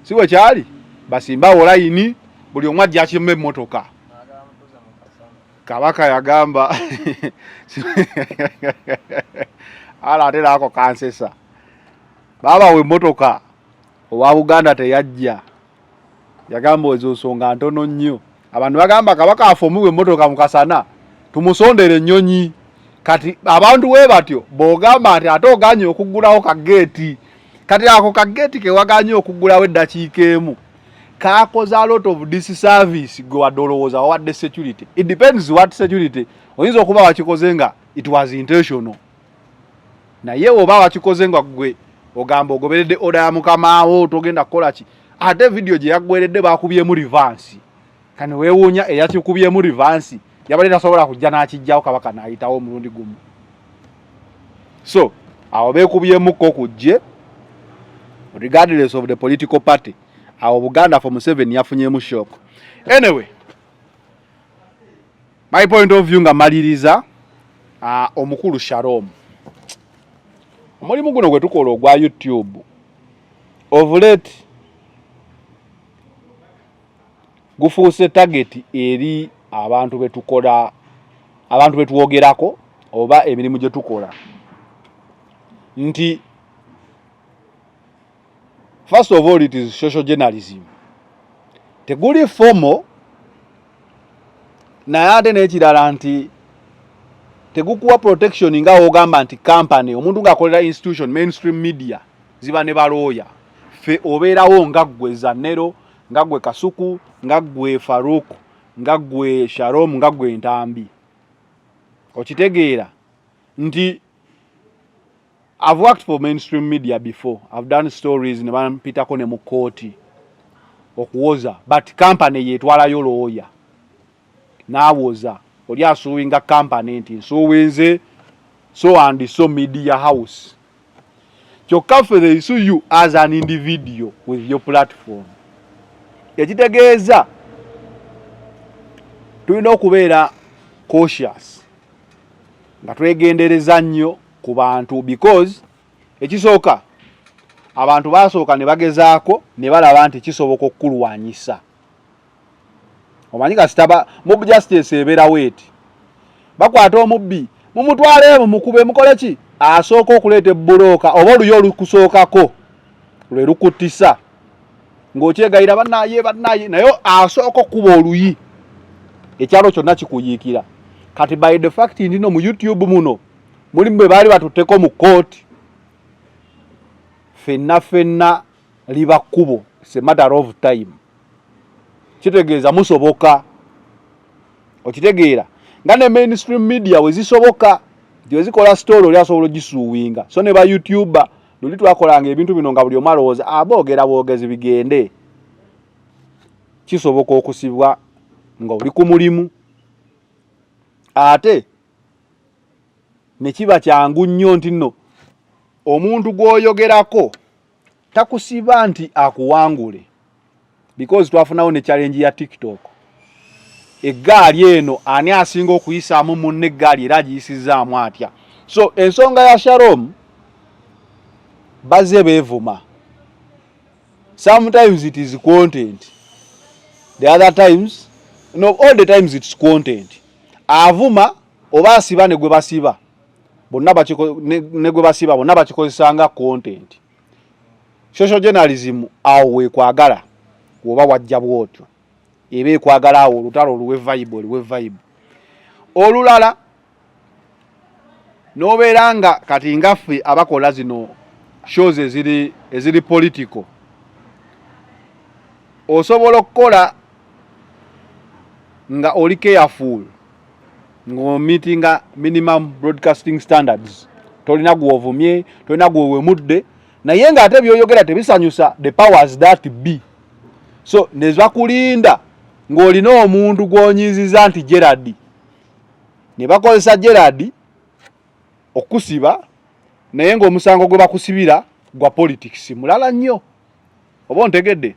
siwe kyali basimbawo layini buli omwe ajja akimu emmotoka kabaka yagamba ala ate naako kansesa babawe emmotoka owa Buganda teyajja yagamba ezo nsonga ntono nnyo abantu bagamba kabaka afomuwe emmotoka mu kasana tumusondere ennyonyi kati abantu we batyo bogamba nti ate oganye okuggulawo kageti kati ako kageti ke waganye okuggulawo eddakiika emu kakoza a lot of this service gwe wadolowooza wawadde security. It depends what security oyinza okuba wakikoze nga it was intentional naye oba wakikoze nga gwe ogamba ogoberedde order ya mukamaawo togenda kukola ki ate video gye yaggweredde bakubyemu reverse kani weewuunya eyakikubyemu reverse yabadde tasobola kujja n'akijjawo kabaka n'ayitawo omulundi gumu so awo beekubyemuko kujje regardless of the political party awo Buganda for Museveni yafunyemu shock. Anyway my point of view nga maliriza omukulu Shalom omulimu guno gwe tukola ogwa YouTube of late gufuuse target eri abantu betukola abantu betuwogerako oba emirimu gye tukola nti first of all it is social journalism teguli formal naye ate n'ekirala nti tegukuwa protection nga ogamba nti company omuntu ng'akolera institution mainstream media ziba ne balooya fe obeerawo nga ggwe Zanero nga ggwe Kasuku nga ggwe Farouk nga ggwe Shalom nga ggwe Ntambi okitegeera nti I've worked for mainstream media before. I've done stories ne bampitako ne mu kooti okuwoza, but company yetwalayo lawyer n'awoza oli asuwinga company nti nsuwinze so and so media house. Kyokka ffe they sue you as an individual with your platform. Ekitegeeza tulina okubeera cautious nga twegendereza nnyo ku bantu, because ekisooka abantu basooka ne bagezaako ne balaba nti kisoboka okukulwanyisa. Omanyi kasitaba mob justice ebeera weeti, bakwata omubbi mumutwaleemu mukube mukole ki, asooka okuleeta ebbulooka oba oluyo olukusookako lwe lukutisa ng'okyegayira bannaye naye asooka okuba oluyi ekyalo kyonna kikuyiikira. Kati by the fact ndino mu YouTube muno mulimu bwe baali batutteko mu kooti, fenna liba kkubo, it's a matter of time. Kitegeeza musoboka, okitegeera nga ne mainstream media we zisoboka nti wezikola story oli asobola ogisuuwinga. So ne ba YouTuber luli twakolanga ebintu bino nga buli omu alowooza aboogera boogezi bigende, kisoboka okusibwa nga oli ku mulimu. Ate ne kiba kyangu nnyo nti nno omuntu gw'oyogerako takusiba nti akuwangule, because twafunawo ne challenge ya TikTok. Eggaali eno ani asinga okuyisaamu munne eggaali era agiyisizaamu atya. So ensonga ya Shalom bazze beevuma. Sometimes it is content, the other times, no, all the times it's content. Avuma oba asiba ne gwe basiba bonna bakikozesanga content. Social journalism awo wekwagala oba wajja bwotyo eba ekwagala awo olutalo oluwe vibe. Olulala nobeera nga kati ngaffe abakola zino shows eziri political, osobola okukola nga oli careful ng'omitinga minimum broadcasting standards, tolina gw'ovumye, tolina gw'owemudde, naye ng'ate by'oyogera tebisanyusa the powers that be. So nezwa kulinda ng'olina omuntu gw'onyiiziza nti Gerard, ne bakozesa Gerard okusiba, naye ng'omusango gwe bakusibira gwa politics mulala nnyo. Oba ontegedde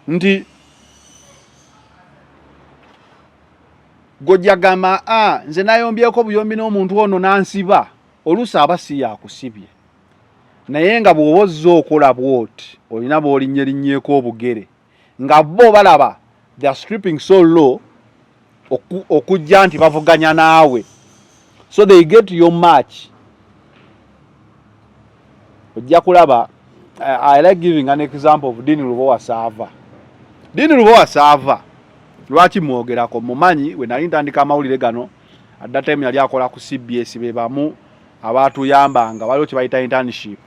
nti gojagama nze nayombyeko buyombi n'omuntu ono nansiba, oluusi aba si yakusibye, naye nga bw'oba ozza okola bwoti olina bw'olinnyelinnyeko obugere nga bo balaba they are stripping so low okujja nti bavuganya naawe, so they get your match. Ojja kulaba, I like giving an example of Dini Lubowa Sava. Dini Lubowa Sava lwaki mwogerako mumanyi we nali ntandika amawulire gano at that time yali akola ku CBS bebamu abatuyambanga waliwo kibayita internship.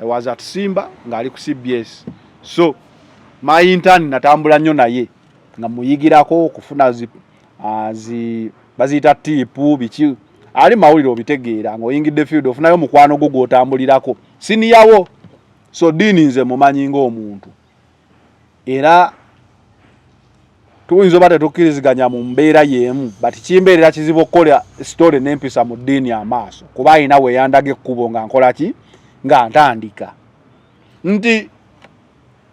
I was at Simba nga ali ku CBS, so my intern natambula nnyo naye nga muyigirako okufuna baziyita tipu biki ali mawulire obitegeera ng'oyingidde field ofunayo mukwano gwo gw'otambulirako siniyawo. So Dini nze mumanyi ng'omuntu era tuyinza oba tetukkiriziganya mu mbeera y'emu, but kimbeerera kizibu okukola story n'empisa mu Dini amaaso kuba alina weeyandaga ekkubo nga nkola ki nga ntandika nti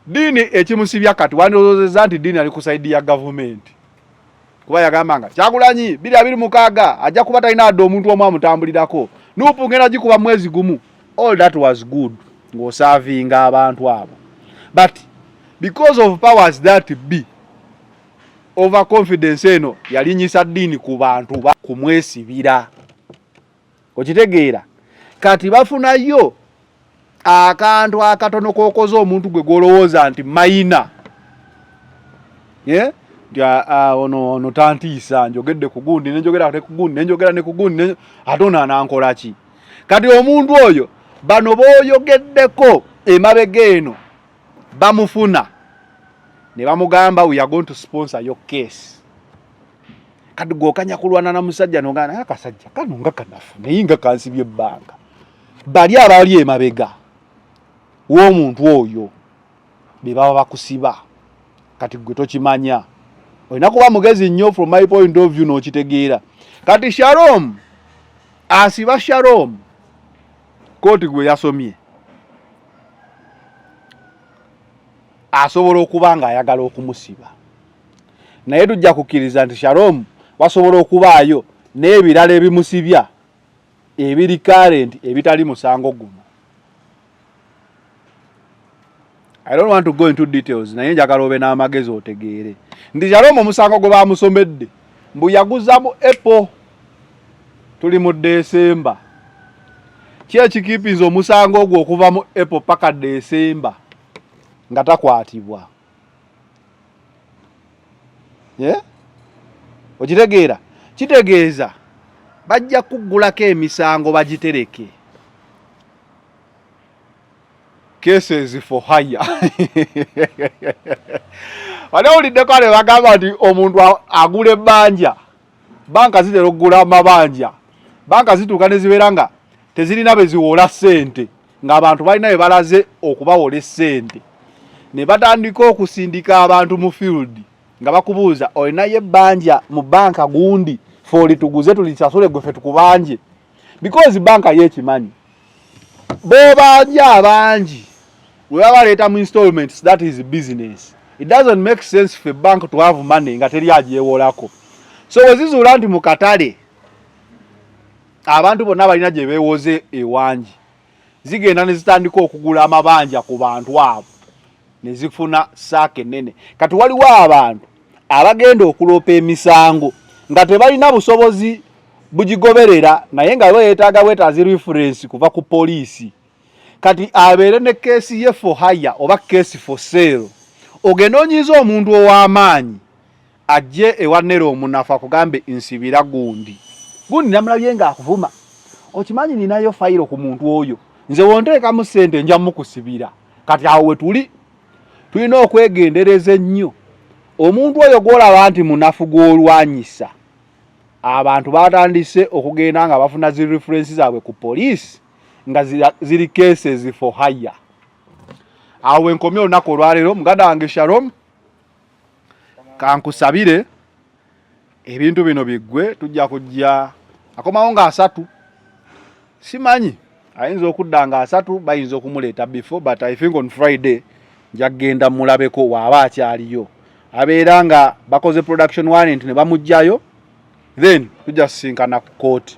Dini ekimusibya kati wandiroozezza nti Dini ali ku saidi ya gavumenti kuba yagamba nga Kyagulanyi 2026 ajja kuba talina adde omuntu omu amutambulirako nuupu ngenda gikuba mwezi gumu. All that was good ng'osaavinga abantu abo, but because of powers that be, overconfidence eno yalinyisa Dini ku bantu kumwesibira. Okitegeera kati bafunayo akantu akatono kokoza omuntu gwe golowooza nti mayina ono tantiisa njogedde ku gundi nenjogera ne ku gundi nenjogera ne ku gundi atona anankola ki. Kati omuntu oyo bano booyogeddeko emabega eno bamufuna ne bamugamba we are going to sponsor your case. Kati gwokanya kulwana na musajja nogana akasajja kano nga kanafu naye nga kansibye ebbanga bali abali emabega w'omuntu oyo be baba bakusiba kati gwe tokimanya olina kuba mugezi nnyo from my point of view n'okitegeera kati Shalom asiba Shalom kooti gwe yasomye asobola okuba nga ayagala okumusiba naye tujja kukkiriza nti Shalom wasobola okubaayo n'ebirala ebimusibya ebiri current ebitali musango guno. I don't want to go into details naye njagala obe n'amagezi otegeere nti Shalom omusango gwe bamusomedde mbu yaguza mu Apple tuli mu December ekikipiza omusango ogwo okuva mu Apple paka December nga takwatibwa okitegeera kitegeeza bajja kuggulako emisango bagitereke cases for hire wale uliddeko ale bagamba nti omuntu agula ebbanja banka zitera okugula amabanja banka zituuka ne zibeera nga tezirina beziwola ssente ng'abantu balina bwe balaze okubawola essente ne batandika okusindika abantu mu field nga bakubuuza olinayo ebbanja mu banka gundi foli tuguze tulisasule gwe ffe tukubanje because banka yekimanyi bobanja abangi we baleeta mu installments that is business. It doesn't make sense for a bank to have money nga teri agyewolako so wezizuula nti mu katale abantu bonna balina gye beewoze ewangi zigenda ne zitandika okugula amabanja ku bantu abo ne zifuna saake nene kati waliwo abantu abagenda okuloopa emisango nga tebalina busobozi bugigoberera naye nga beetaaga bwetaazi reference kuva ku poliisi kati abeere ne keesi ye for hire oba keesi for sale ogenda onyiza omuntu ow'amaanyi ajje ewanera omunafu akugambe nsibira gundi namulabye ng'akuvuma okimanyi ninayo fayiro ku muntu oyo nze wonteekamu ssente nja mukusibira kati awo we tulina okwegendereza ennyo omuntu oyo gw'olaba nti munafu gw'olwanyisa abantu batandise okugenda nga bafuna zi referensi zaabwe ku poliisi nga ziri cases for hire awo wenkomye olunaku olwaleero muganda wange Shalom kankusabire ebintu bino biggwe tujja kujja akomawo nga 3 simanyi ayinza okudda nga 3 bayinza okumuleeta before but I think on Friday njagenda mulabeko waaba akyaliyo abeera nga bakoze production warrant ne bamujjayo then tujja sinkana ku court.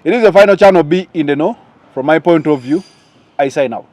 It is the final channel B in the know. From my point of view, I sign out.